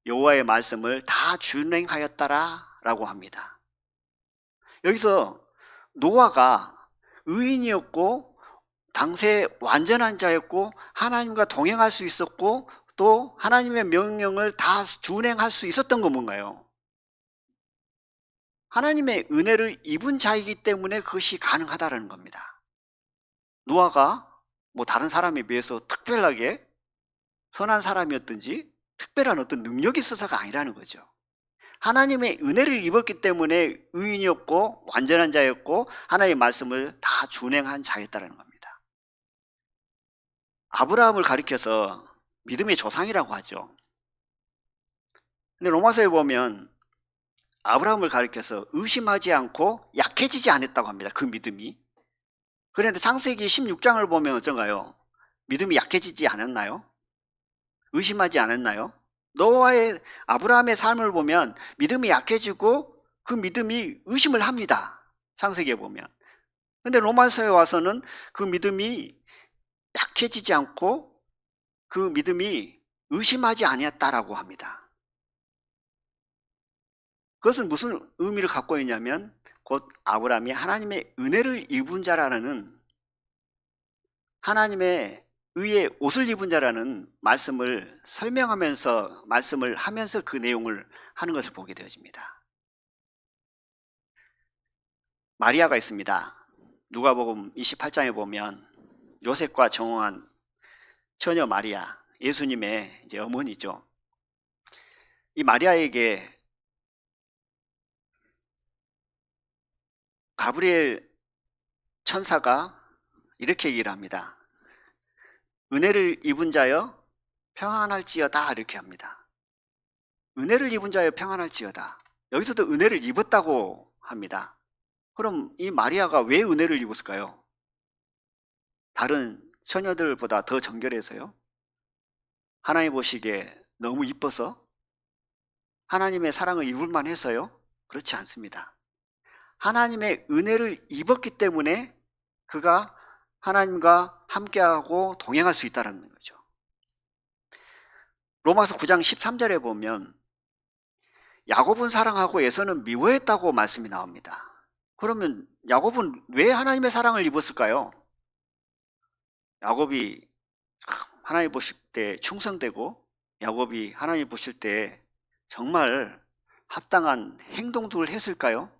여호와의 말씀을 다 준행하였다라고 합니다. 여기서 노아가 의인이었고 당시에 완전한 자였고 하나님과 동행할 수 있었고 또 하나님의 명령을 다 준행할 수 있었던 건 뭔가요? 하나님의 은혜를 입은 자이기 때문에 그것이 가능하다는 겁니다. 노아가 뭐 다른 사람에 비해서 특별하게 선한 사람이었든지 특별한 어떤 능력이 있어서가 아니라는 거죠. 하나님의 은혜를 입었기 때문에 의인이었고 완전한 자였고 하나님의 말씀을 다 준행한 자였다는 겁니다. 아브라함을 가리켜서 믿음의 조상이라고 하죠. 근데 로마서에 보면 아브라함을 가리켜서 의심하지 않고 약해지지 않았다고 합니다. 그 믿음이. 그런데 창세기 16장을 보면 어쩐가요? 믿음이 약해지지 않았나요? 의심하지 않았나요? 노아의 아브라함의 삶을 보면 믿음이 약해지고 그 믿음이 의심을 합니다. 창세기에 보면. 근데 로마서에 와서는 그 믿음이 약해지지 않고 그 믿음이 의심하지 아니었다라고 합니다. 그것은 무슨 의미를 갖고 있냐면 곧 아브라함이 하나님의 은혜를 입은 자라는 하나님의 의의 옷을 입은 자라는 말씀을 설명하면서 말씀을 하면서 그 내용을 하는 것을 보게 되어집니다. 마리아가 있습니다. 누가복음 28장에 보면 요셉과 정혼한 처녀 마리아, 예수님의 이제 어머니죠. 이 마리아에게 가브리엘 천사가 이렇게 얘기를 합니다. 은혜를 입은 자여 평안할지어다, 이렇게 합니다. 은혜를 입은 자여 평안할지어다. 여기서도 은혜를 입었다고 합니다. 그럼 이 마리아가 왜 은혜를 입었을까요? 다른 처녀들보다 더 정결해서요? 하나님 보시기에 너무 이뻐서? 하나님의 사랑을 입을 만해서요? 그렇지 않습니다. 하나님의 은혜를 입었기 때문에 그가 하나님과 함께하고 동행할 수 있다는 거죠. 로마서 9장 13절에 보면 야곱은 사랑하고 에서는 미워했다고 말씀이 나옵니다. 그러면 야곱은 왜 하나님의 사랑을 입었을까요? 야곱이 하나님 보실 때 충성되고 야곱이 하나님 보실 때 정말 합당한 행동들을 했을까요?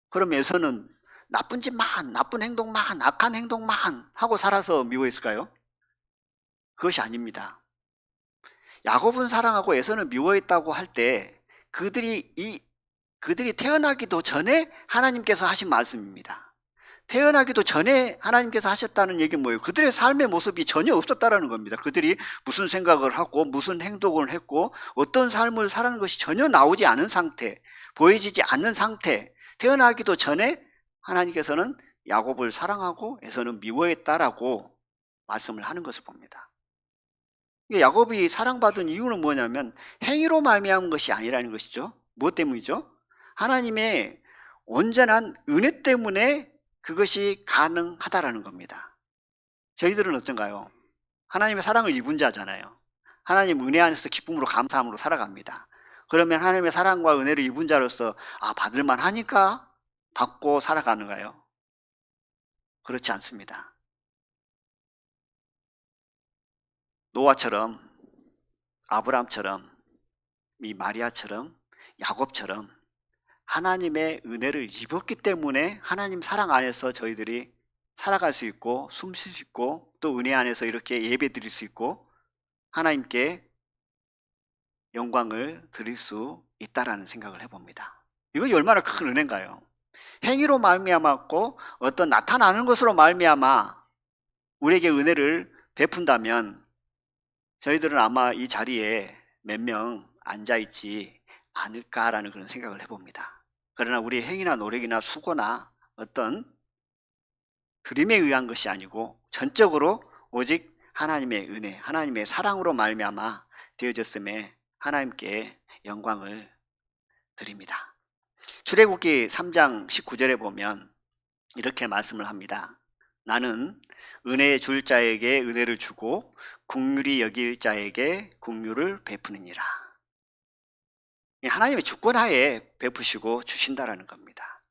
그럼 에서는 나쁜 짓만, 나쁜 행동만, 악한 행동만 하고 살아서 미워했을까요? 그것이 아닙니다. 야곱은 사랑하고 에서는 미워했다고 할 때 그들이 태어나기도 전에 하나님께서 하신 말씀입니다. 태어나기도 전에 하나님께서 하셨다는 얘기는 뭐예요? 그들의 삶의 모습이 전혀 없었다라는 겁니다. 그들이 무슨 생각을 하고 무슨 행동을 했고 어떤 삶을 살아가는 것이 전혀 나오지 않은 상태, 보여지지 않는 상태, 태어나기도 전에 하나님께서는 야곱을 사랑하고 에서는 미워했다라고 말씀을 하는 것을 봅니다. 야곱이 사랑받은 이유는 뭐냐면 행위로 말미암은 것이 아니라는 것이죠. 무엇 때문이죠? 하나님의 온전한 은혜 때문에 그것이 가능하다라는 겁니다. 저희들은 어떤가요? 하나님의 사랑을 입은 자잖아요. 하나님 은혜 안에서 기쁨으로 감사함으로 살아갑니다. 그러면 하나님의 사랑과 은혜를 입은 자로서 받을만 하니까 받고 살아가는가요? 그렇지 않습니다. 노아처럼, 아브라함처럼, 이 마리아처럼, 야곱처럼 하나님의 은혜를 입었기 때문에 하나님 사랑 안에서 저희들이 살아갈 수 있고 숨 쉴 수 있고 또 은혜 안에서 이렇게 예배 드릴 수 있고 하나님께 영광을 드릴 수 있다라는 생각을 해봅니다. 이거 얼마나 큰 은혜인가요? 행위로 말미암았고 어떤 나타나는 것으로 말미암아 우리에게 은혜를 베푼다면 저희들은 아마 이 자리에 몇 명 앉아있지 않을까라는 그런 생각을 해봅니다. 그러나 우리의 행위나 노력이나 수고나 어떤 드림에 의한 것이 아니고 전적으로 오직 하나님의 은혜, 하나님의 사랑으로 말미암아 되어졌음에 하나님께 영광을 드립니다. 출애굽기 3장 19절에 보면 이렇게 말씀을 합니다. 나는 은혜 줄 자에게 은혜를 주고 긍휼히 여길 자에게 긍휼을 베푸느니라. 하나님의 주권하에 베푸시고 주신다라는 겁니다.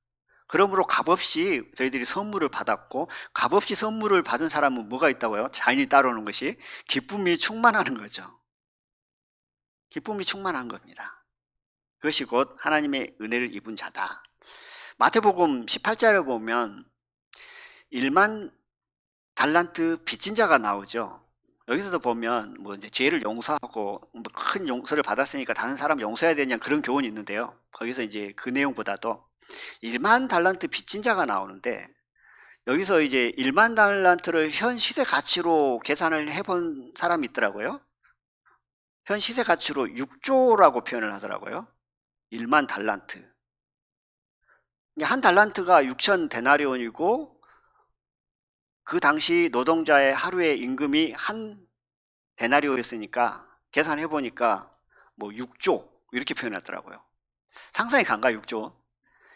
그러므로 값없이 저희들이 선물을 받았고 값없이 선물을 받은 사람은 뭐가 있다고요? 자연히 따라오는 것이 기쁨이 충만하는 거죠. 기쁨이 충만한 겁니다. 그것이 곧 하나님의 은혜를 입은 자다. 마태복음 18절에 보면 1만 달란트 빚진 자가 나오죠. 여기서도 보면 뭐 이제 죄를 용서하고 큰 용서를 받았으니까 다른 사람 용서해야 되냐 그런 교훈이 있는데요. 거기서 이제 그 내용보다도 1만 달란트 빚진 자가 나오는데 여기서 이제 1만 달란트를 현 시세 가치로 계산을 해본 사람이 있더라고요. 현 시세 가치로 6조라고 표현을 하더라고요. 1만 달란트. 한 달란트가 6천 데나리온이고 그 당시 노동자의 하루의 임금이 한 데나리오였으니까 계산해 보니까 뭐 6조 이렇게 표현하더라고요. 상상이 간가요? 6조.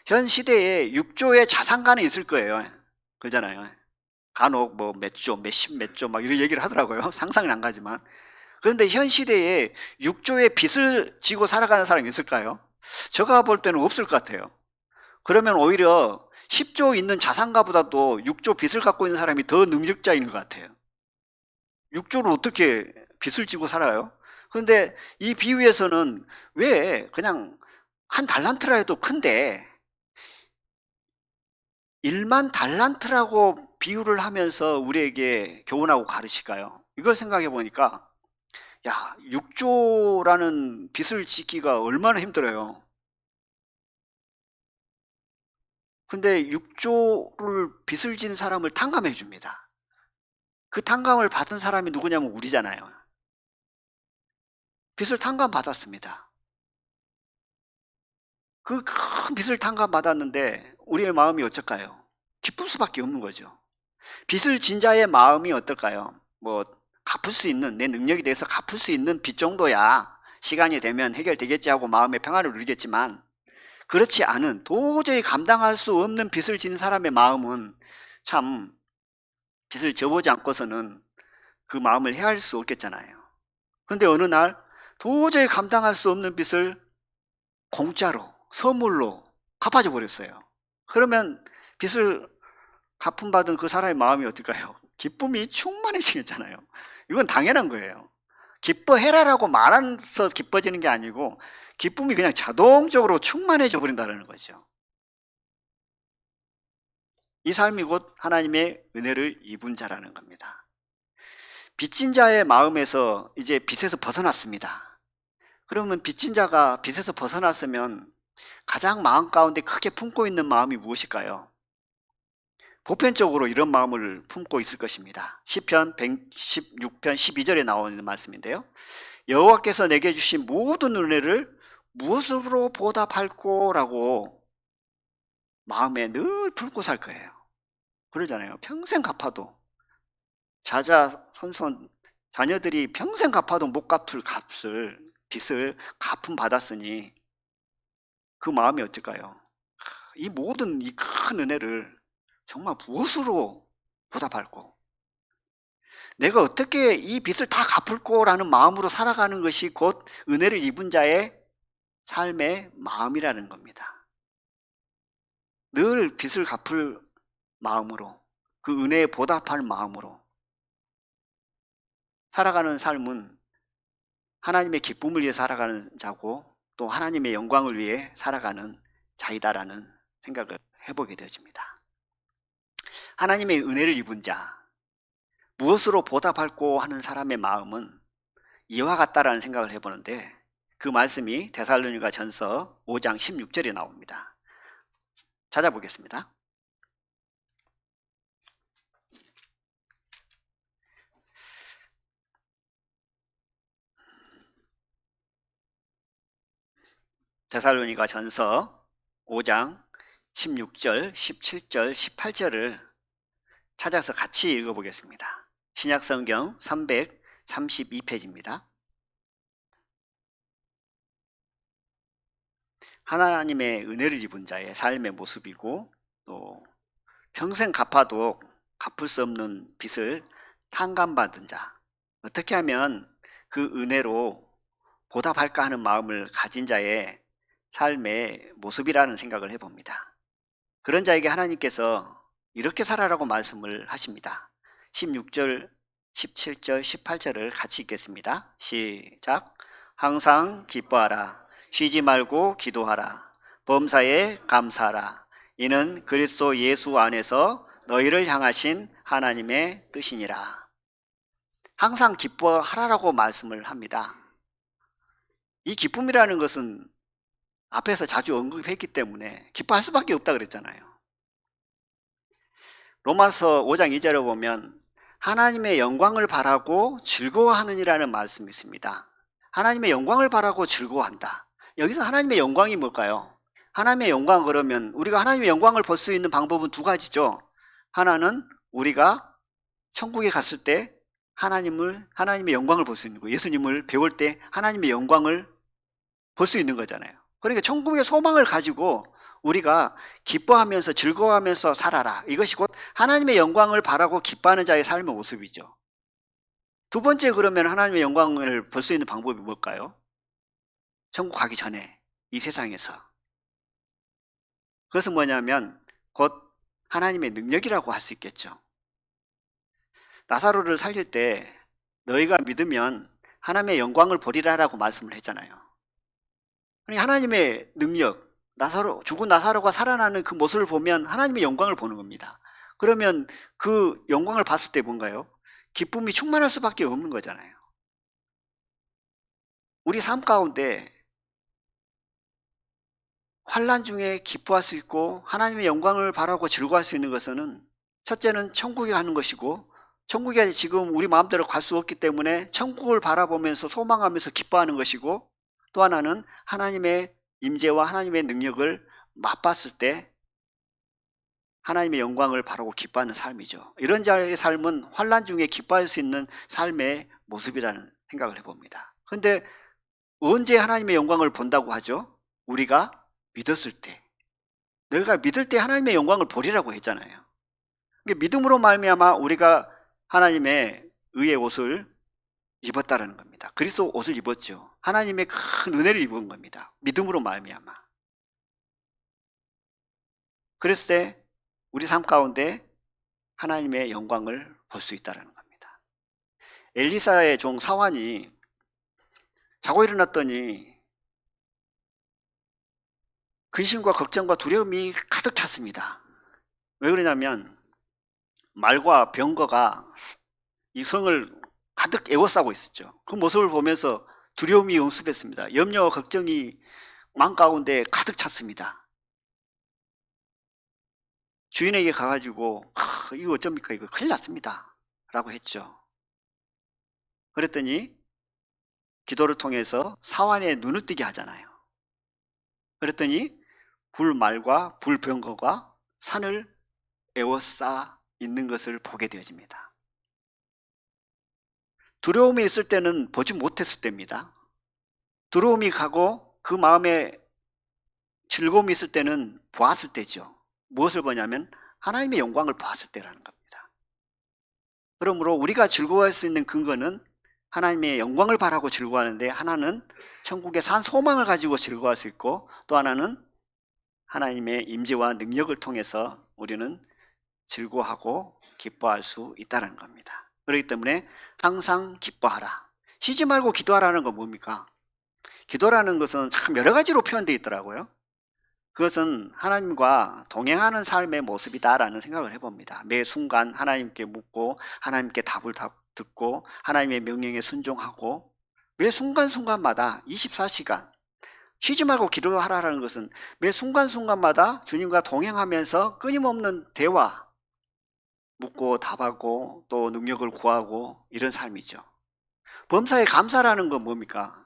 현 시대에 6조의 자산가는 있을 거예요. 그러잖아요. 간혹 뭐 몇 조, 몇십 몇 조 막 이런 얘기를 하더라고요. 상상은 안 가지만. 그런데 현 시대에 6조의 빚을 지고 살아가는 사람이 있을까요? 제가 볼 때는 없을 것 같아요. 그러면 오히려 10조 있는 자산가보다도 6조 빚을 갖고 있는 사람이 더 능력자인 것 같아요. 6조를 어떻게 빚을 지고 살아요? 그런데 이 비유에서는 왜 그냥 한 달란트라 해도 큰데 1만 달란트라고 비유를 하면서 우리에게 교훈하고 가르칠까요? 이걸 생각해 보니까, 야, 6조라는 빚을 짓기가 얼마나 힘들어요. 근데 6조를 빚을 진 사람을 탕감해 줍니다. 그 탕감을 받은 사람이 누구냐면 우리잖아요. 빚을 탕감받았습니다. 그 큰 빚을 탕감받았는데 우리의 마음이 어쩔까요? 기쁠 수밖에 없는 거죠. 빚을 진 자의 마음이 어떨까요? 뭐 갚을 수 있는, 내 능력에 대해서 갚을 수 있는 빚 정도야 시간이 되면 해결되겠지 하고 마음의 평안을 누리겠지만, 그렇지 않은, 도저히 감당할 수 없는 빚을 지는 사람의 마음은 참, 빚을 져보지 않고서는 그 마음을 헤아릴 수 없겠잖아요. 근데 어느 날 도저히 감당할 수 없는 빚을 공짜로, 선물로 갚아줘 버렸어요. 그러면 빚을 갚음받은 그 사람의 마음이 어떨까요? 기쁨이 충만해지겠잖아요. 이건 당연한 거예요. 기뻐해라라고 말해서 기뻐지는 게 아니고 기쁨이 그냥 자동적으로 충만해져 버린다는 거죠. 이 삶이 곧 하나님의 은혜를 입은 자라는 겁니다. 빚진 자의 마음에서 이제 빚에서 벗어났습니다. 그러면 빚진 자가 빚에서 벗어났으면 가장 마음 가운데 크게 품고 있는 마음이 무엇일까요? 보편적으로 이런 마음을 품고 있을 것입니다. 시편 116편 12절에 나오는 말씀인데요. 여호와께서 내게 주신 모든 은혜를 무엇으로 보답할꼬? 라고 마음에 늘 품고 살 거예요. 그러잖아요. 평생 갚아도, 자녀손손 자녀들이 평생 갚아도 못 갚을 빚을 갚음 받았으니 그 마음이 어쩔까요? 이 모든 이 큰 은혜를 정말 무엇으로 보답할꼬? 내가 어떻게 이 빚을 다 갚을 거라는 마음으로 살아가는 것이 곧 은혜를 입은 자의 삶의 마음이라는 겁니다. 늘 빚을 갚을 마음으로, 그 은혜에 보답할 마음으로 살아가는 삶은 하나님의 기쁨을 위해 살아가는 자고 또 하나님의 영광을 위해 살아가는 자이다라는 생각을 해보게 되어집니다. 하나님의 은혜를 입은 자, 무엇으로 보답할꼬 하는 사람의 마음은 이와 같다라는 생각을 해보는데, 그 말씀이 데살로니가 전서 5장 16절에 나옵니다. 찾아보겠습니다. 데살로니가 전서 5장 16절, 17절, 18절을 찾아서 같이 읽어보겠습니다. 신약성경 332페이지입니다. 하나님의 은혜를 입은 자의 삶의 모습이고, 또 평생 갚아도 갚을 수 없는 빚을 탕감받은 자, 어떻게 하면 그 은혜로 보답할까 하는 마음을 가진 자의 삶의 모습이라는 생각을 해봅니다. 그런 자에게 하나님께서 이렇게 살아라고 말씀을 하십니다. 16절, 17절, 18절을 같이 읽겠습니다. 시작. 항상 기뻐하라. 쉬지 말고 기도하라. 범사에 감사하라. 이는 그리스도 예수 안에서 너희를 향하신 하나님의 뜻이니라. 항상 기뻐하라라고 말씀을 합니다. 이 기쁨이라는 것은 앞에서 자주 언급했기 때문에 기뻐할 수밖에 없다 그랬잖아요. 로마서 5장 2절에 보면 하나님의 영광을 바라고 즐거워하느니라는 말씀이 있습니다. 하나님의 영광을 바라고 즐거워한다. 여기서 하나님의 영광이 뭘까요? 하나님의 영광, 그러면 우리가 하나님의 영광을 볼 수 있는 방법은 두 가지죠. 하나는 우리가 천국에 갔을 때 하나님의 영광을 볼 수 있는 거예요. 예수님을 배울 때 하나님의 영광을 볼 수 있는 거잖아요. 그러니까 천국의 소망을 가지고 우리가 기뻐하면서 즐거워하면서 살아라. 이것이 곧 하나님의 영광을 바라고 기뻐하는 자의 삶의 모습이죠. 두 번째, 그러면 하나님의 영광을 볼 수 있는 방법이 뭘까요? 천국 가기 전에 이 세상에서. 그것은 뭐냐면 곧 하나님의 능력이라고 할 수 있겠죠. 나사로를 살릴 때 너희가 믿으면 하나님의 영광을 보리라라고 말씀을 했잖아요. 하나님의 능력, 죽은 나사로가 살아나는 그 모습을 보면 하나님의 영광을 보는 겁니다. 그러면 그 영광을 봤을 때 뭔가요? 기쁨이 충만할 수밖에 없는 거잖아요. 우리 삶 가운데 환난 중에 기뻐할 수 있고 하나님의 영광을 바라고 즐거워할 수 있는 것은 첫째는 천국에 가는 것이고, 천국에 지금 우리 마음대로 갈 수 없기 때문에 천국을 바라보면서 소망하면서 기뻐하는 것이고, 또 하나는 하나님의 임재와 하나님의 능력을 맛봤을 때 하나님의 영광을 바라고 기뻐하는 삶이죠. 이런 자의 삶은 환난 중에 기뻐할 수 있는 삶의 모습이라는 생각을 해봅니다. 그런데 언제 하나님의 영광을 본다고 하죠? 우리가 믿었을 때. 너희가 믿을 때 하나님의 영광을 보리라고 했잖아요. 믿음으로 말미암아 우리가 하나님의 의의 옷을 입었다라는 겁니다. 그리스도 옷을 입었죠. 하나님의 큰 은혜를 입은 겁니다. 믿음으로 말미암아. 그랬을 때 우리 삶 가운데 하나님의 영광을 볼 수 있다는 겁니다. 엘리사의 종 사환이 자고 일어났더니 근심과 걱정과 두려움이 가득 찼습니다. 왜 그러냐면 말과 병거가 이 성을 가득 에워싸고 있었죠. 그 모습을 보면서 두려움이 엄습했습니다. 염려와 걱정이 마음 가운데 가득 찼습니다. 주인에게 가가지고 이거 어쩝니까? 이거 큰일 났습니다 라고 했죠. 그랬더니 기도를 통해서 사환의 눈을 뜨게 하잖아요. 그랬더니 불말과 불병거가 산을 에워싸 있는 것을 보게 되어집니다. 두려움이 있을 때는 보지 못했을 때입니다. 두려움이 가고 그 마음에 즐거움이 있을 때는 보았을 때죠. 무엇을 보냐면 하나님의 영광을 보았을 때라는 겁니다. 그러므로 우리가 즐거워할 수 있는 근거는 하나님의 영광을 바라고 즐거워하는데, 하나는 천국의 산 소망을 가지고 즐거워할 수 있고, 또 하나는 하나님의 임재와 능력을 통해서 우리는 즐거워하고 기뻐할 수 있다는 겁니다. 그렇기 때문에 항상 기뻐하라. 쉬지 말고 기도하라는 건 뭡니까? 기도라는 것은 참 여러 가지로 표현되어 있더라고요. 그것은 하나님과 동행하는 삶의 모습이다라는 생각을 해봅니다. 매 순간 하나님께 묻고 하나님께 답을 듣고 하나님의 명령에 순종하고, 매 순간순간마다 24시간 쉬지 말고 기도하라는 것은 매 순간순간마다 주님과 동행하면서 끊임없는 대화, 묻고 답하고 또 능력을 구하고, 이런 삶이죠. 범사에 감사라는 건 뭡니까?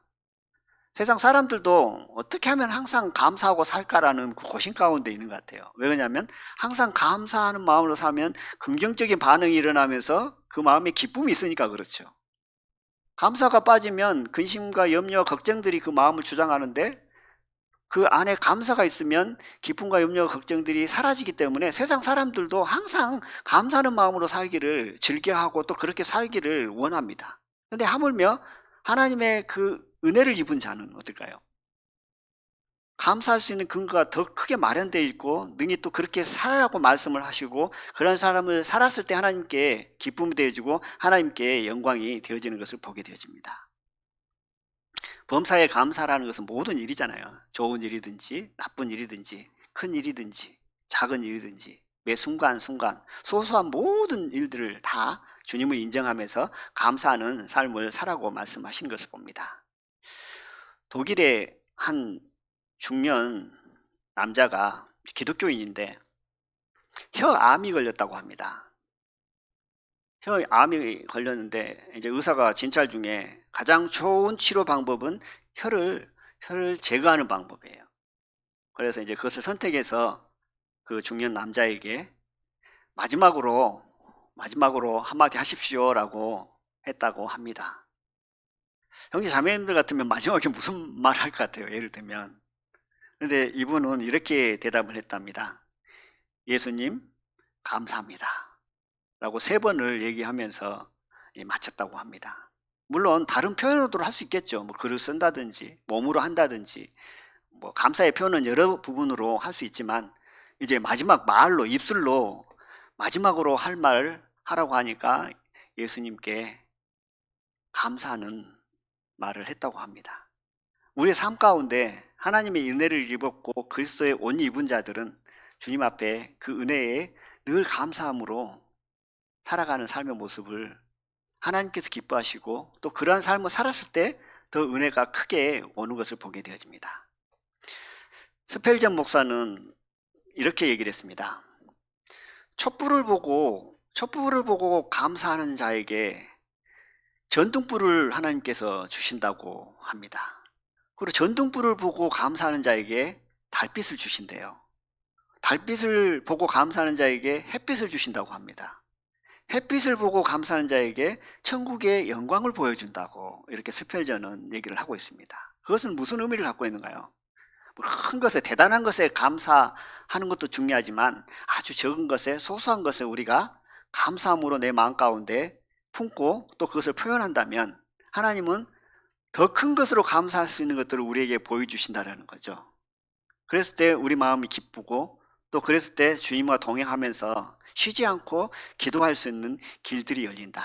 세상 사람들도 어떻게 하면 항상 감사하고 살까라는 그 고심 가운데 있는 것 같아요. 왜 그러냐면 항상 감사하는 마음으로 살면 긍정적인 반응이 일어나면서 그 마음에 기쁨이 있으니까 그렇죠. 감사가 빠지면 근심과 염려, 걱정들이 그 마음을 주장하는데, 그 안에 감사가 있으면 기쁨과 염려, 걱정들이 사라지기 때문에 세상 사람들도 항상 감사하는 마음으로 살기를 즐겨하고 또 그렇게 살기를 원합니다. 그런데 하물며 하나님의 그 은혜를 입은 자는 어떨까요? 감사할 수 있는 근거가 더 크게 마련되어 있고 능히 또 그렇게 살아라고 말씀을 하시고, 그런 사람을 살았을 때 하나님께 기쁨이 되어지고 하나님께 영광이 되어지는 것을 보게 되어집니다. 범사에 감사라는 것은 모든 일이잖아요. 좋은 일이든지 나쁜 일이든지 큰 일이든지 작은 일이든지 매 순간순간 소소한 모든 일들을 다 주님을 인정하면서 감사하는 삶을 살라고 말씀하신 것을 봅니다. 독일의 한 중년 남자가 기독교인인데 혀암이 걸렸다고 합니다. 혀암이 걸렸는데 이제 의사가 진찰 중에 가장 좋은 치료 방법은 혀를 제거하는 방법이에요. 그래서 이제 그것을 선택해서 그 중년 남자에게 마지막으로 한마디 하십시오라고 했다고 합니다. 형제 자매님들 같으면 마지막에 무슨 말 할 것 같아요? 예를 들면. 그런데 이분은 이렇게 대답을 했답니다. 예수님 감사합니다 라고 3번을 얘기하면서 마쳤다고 합니다. 물론 다른 표현으로도 할 수 있겠죠. 뭐 글을 쓴다든지 몸으로 한다든지 뭐 감사의 표현은 여러 부분으로 할 수 있지만, 이제 마지막 말로 입술로 마지막으로 할 말을 하라고 하니까 예수님께 감사하는 말을 했다고 합니다. 우리의 삶 가운데 하나님의 은혜를 입었고 그리스도의 옷 입은 자들은 주님 앞에 그 은혜에 늘 감사함으로 살아가는 삶의 모습을 하나님께서 기뻐하시고 또 그러한 삶을 살았을 때 더 은혜가 크게 오는 것을 보게 되어집니다. 스펠전 목사는 이렇게 얘기를 했습니다. 촛불을 보고 감사하는 자에게 전등불을 하나님께서 주신다고 합니다. 그리고 전등불을 보고 감사하는 자에게 달빛을 주신대요. 달빛을 보고 감사하는 자에게 햇빛을 주신다고 합니다. 햇빛을 보고 감사하는 자에게 천국의 영광을 보여준다고 이렇게 스펠전은 얘기를 하고 있습니다. 그것은 무슨 의미를 갖고 있는가요? 큰 것에, 대단한 것에 감사하는 것도 중요하지만 아주 적은 것에, 소소한 것에 우리가 감사함으로 내 마음 가운데 품고 또 그것을 표현한다면 하나님은 더 큰 것으로 감사할 수 있는 것들을 우리에게 보여주신다는 거죠. 그랬을 때 우리 마음이 기쁘고 또 그랬을 때 주님과 동행하면서 쉬지 않고 기도할 수 있는 길들이 열린다.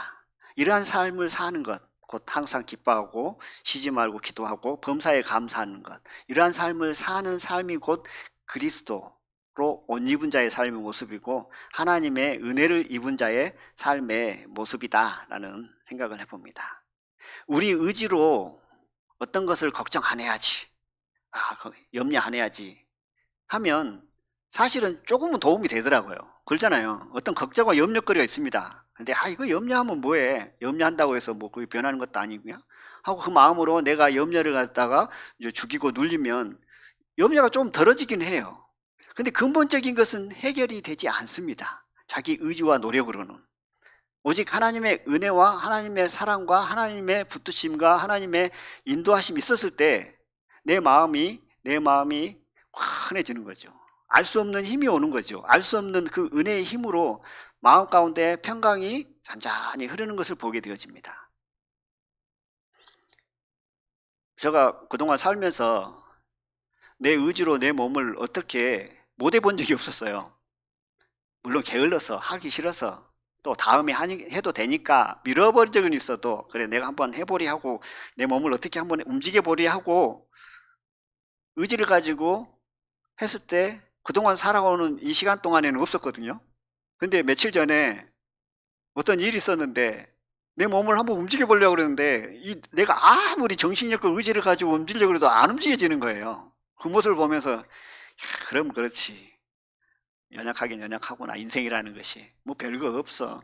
이러한 삶을 사는 것, 곧 항상 기뻐하고 쉬지 말고 기도하고 범사에 감사하는 것, 이러한 삶을 사는 삶이 곧 그리스도로 옷 입은 자의 삶의 모습이고 하나님의 은혜를 입은 자의 삶의 모습이다라는 생각을 해봅니다. 우리 의지로 어떤 것을 걱정 안 해야지, 염려 안 해야지 하면 사실은 조금은 도움이 되더라고요. 그렇잖아요. 어떤 걱정과 염려거리가 있습니다. 근데 이거 염려하면 뭐해? 염려한다고 해서 뭐 그게 변하는 것도 아니고요. 하고 그 마음으로 내가 염려를 갖다가 이제 죽이고 눌리면 염려가 좀 덜어지긴 해요. 근데 근본적인 것은 해결이 되지 않습니다. 자기 의지와 노력으로는. 오직 하나님의 은혜와 하나님의 사랑과 하나님의 붙드심과 하나님의 인도하심이 있었을 때 내 마음이 환해지는 거죠. 알 수 없는 힘이 오는 거죠. 알 수 없는 그 은혜의 힘으로 마음 가운데 평강이 잔잔히 흐르는 것을 보게 되어집니다. 제가 그동안 살면서 내 의지로 내 몸을 어떻게 못 해본 적이 없었어요. 물론 게을러서 하기 싫어서 또 다음에 해도 되니까 밀어버린 적은 있어도 그래 내가 한번 해보리 하고 내 몸을 어떻게 한번 움직여보리 하고 의지를 가지고 했을 때 그동안 살아오는 이 시간 동안에는 없었거든요. 근데 며칠 전에 어떤 일이 있었는데 내 몸을 한번 움직여 보려고 그러는데 내가 아무리 정신력과 의지를 가지고 움직이려고 해도 안 움직여지는 거예요. 그 모습을 보면서 그럼 그렇지. 연약하긴 연약하구나. 인생이라는 것이. 뭐 별거 없어.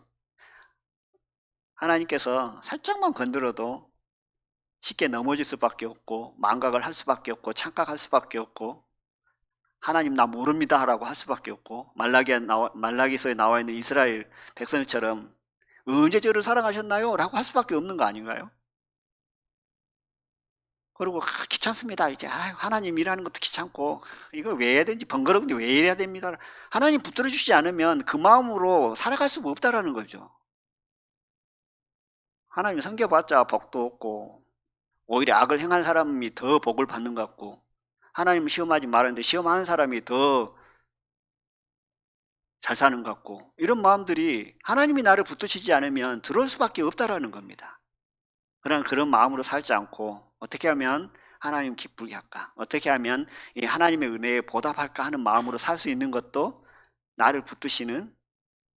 하나님께서 살짝만 건드려도 쉽게 넘어질 수밖에 없고 망각을 할 수밖에 없고 착각할 수밖에 없고 하나님 나 모릅니다 라고 할 수밖에 없고 말라기서에 나와 있는 이스라엘 백성처럼 언제 저를 사랑하셨나요? 라고 할 수밖에 없는 거 아닌가요? 그리고 귀찮습니다. 이제 하나님 일하는 것도 귀찮고 이거 왜 해야 되는지 번거로운데 왜 이래야 됩니다. 하나님 붙들어 주시지 않으면 그 마음으로 살아갈 수가 없다라는 거죠. 하나님 섬겨봤자 복도 없고 오히려 악을 행한 사람이 더 복을 받는 것 같고 하나님 시험하지 말았는데 시험하는 사람이 더 잘 사는 것 같고 이런 마음들이 하나님이 나를 붙드시지 않으면 들어올 수밖에 없다라는 겁니다. 그러나 그런 마음으로 살지 않고 어떻게 하면 하나님 기쁘게 할까? 어떻게 하면 이 하나님의 은혜에 보답할까 하는 마음으로 살 수 있는 것도 나를 붙드시는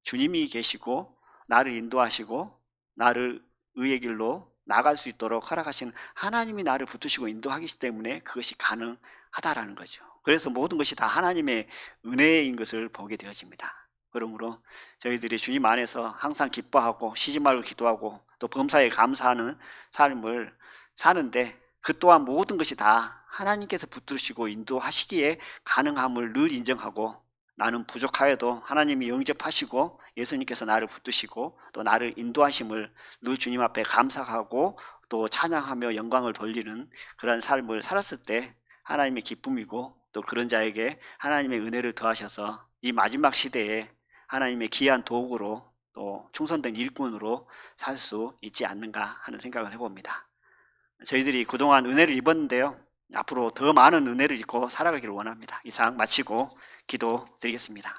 주님이 계시고 나를 인도하시고 나를 의의 길로 나갈 수 있도록 허락하시는 하나님이 나를 붙드시고 인도하기 때문에 그것이 가능하다라는 거죠. 그래서 모든 것이 다 하나님의 은혜인 것을 보게 되어집니다. 그러므로 저희들이 주님 안에서 항상 기뻐하고 쉬지 말고 기도하고 또 범사에 감사하는 삶을 사는데 그 또한 모든 것이 다 하나님께서 붙드시고 인도하시기에 가능함을 늘 인정하고 나는 부족하여도 하나님이 영접하시고 예수님께서 나를 붙드시고 또 나를 인도하심을 늘 주님 앞에 감사하고 또 찬양하며 영광을 돌리는 그런 삶을 살았을 때 하나님의 기쁨이고 또 그런 자에게 하나님의 은혜를 더하셔서 이 마지막 시대에 하나님의 귀한 도구로 또 충성된 일꾼으로 살 수 있지 않는가 하는 생각을 해봅니다. 저희들이 그동안 은혜를 입었는데요. 앞으로 더 많은 은혜를 입고 살아가기를 원합니다. 이상 마치고 기도드리겠습니다.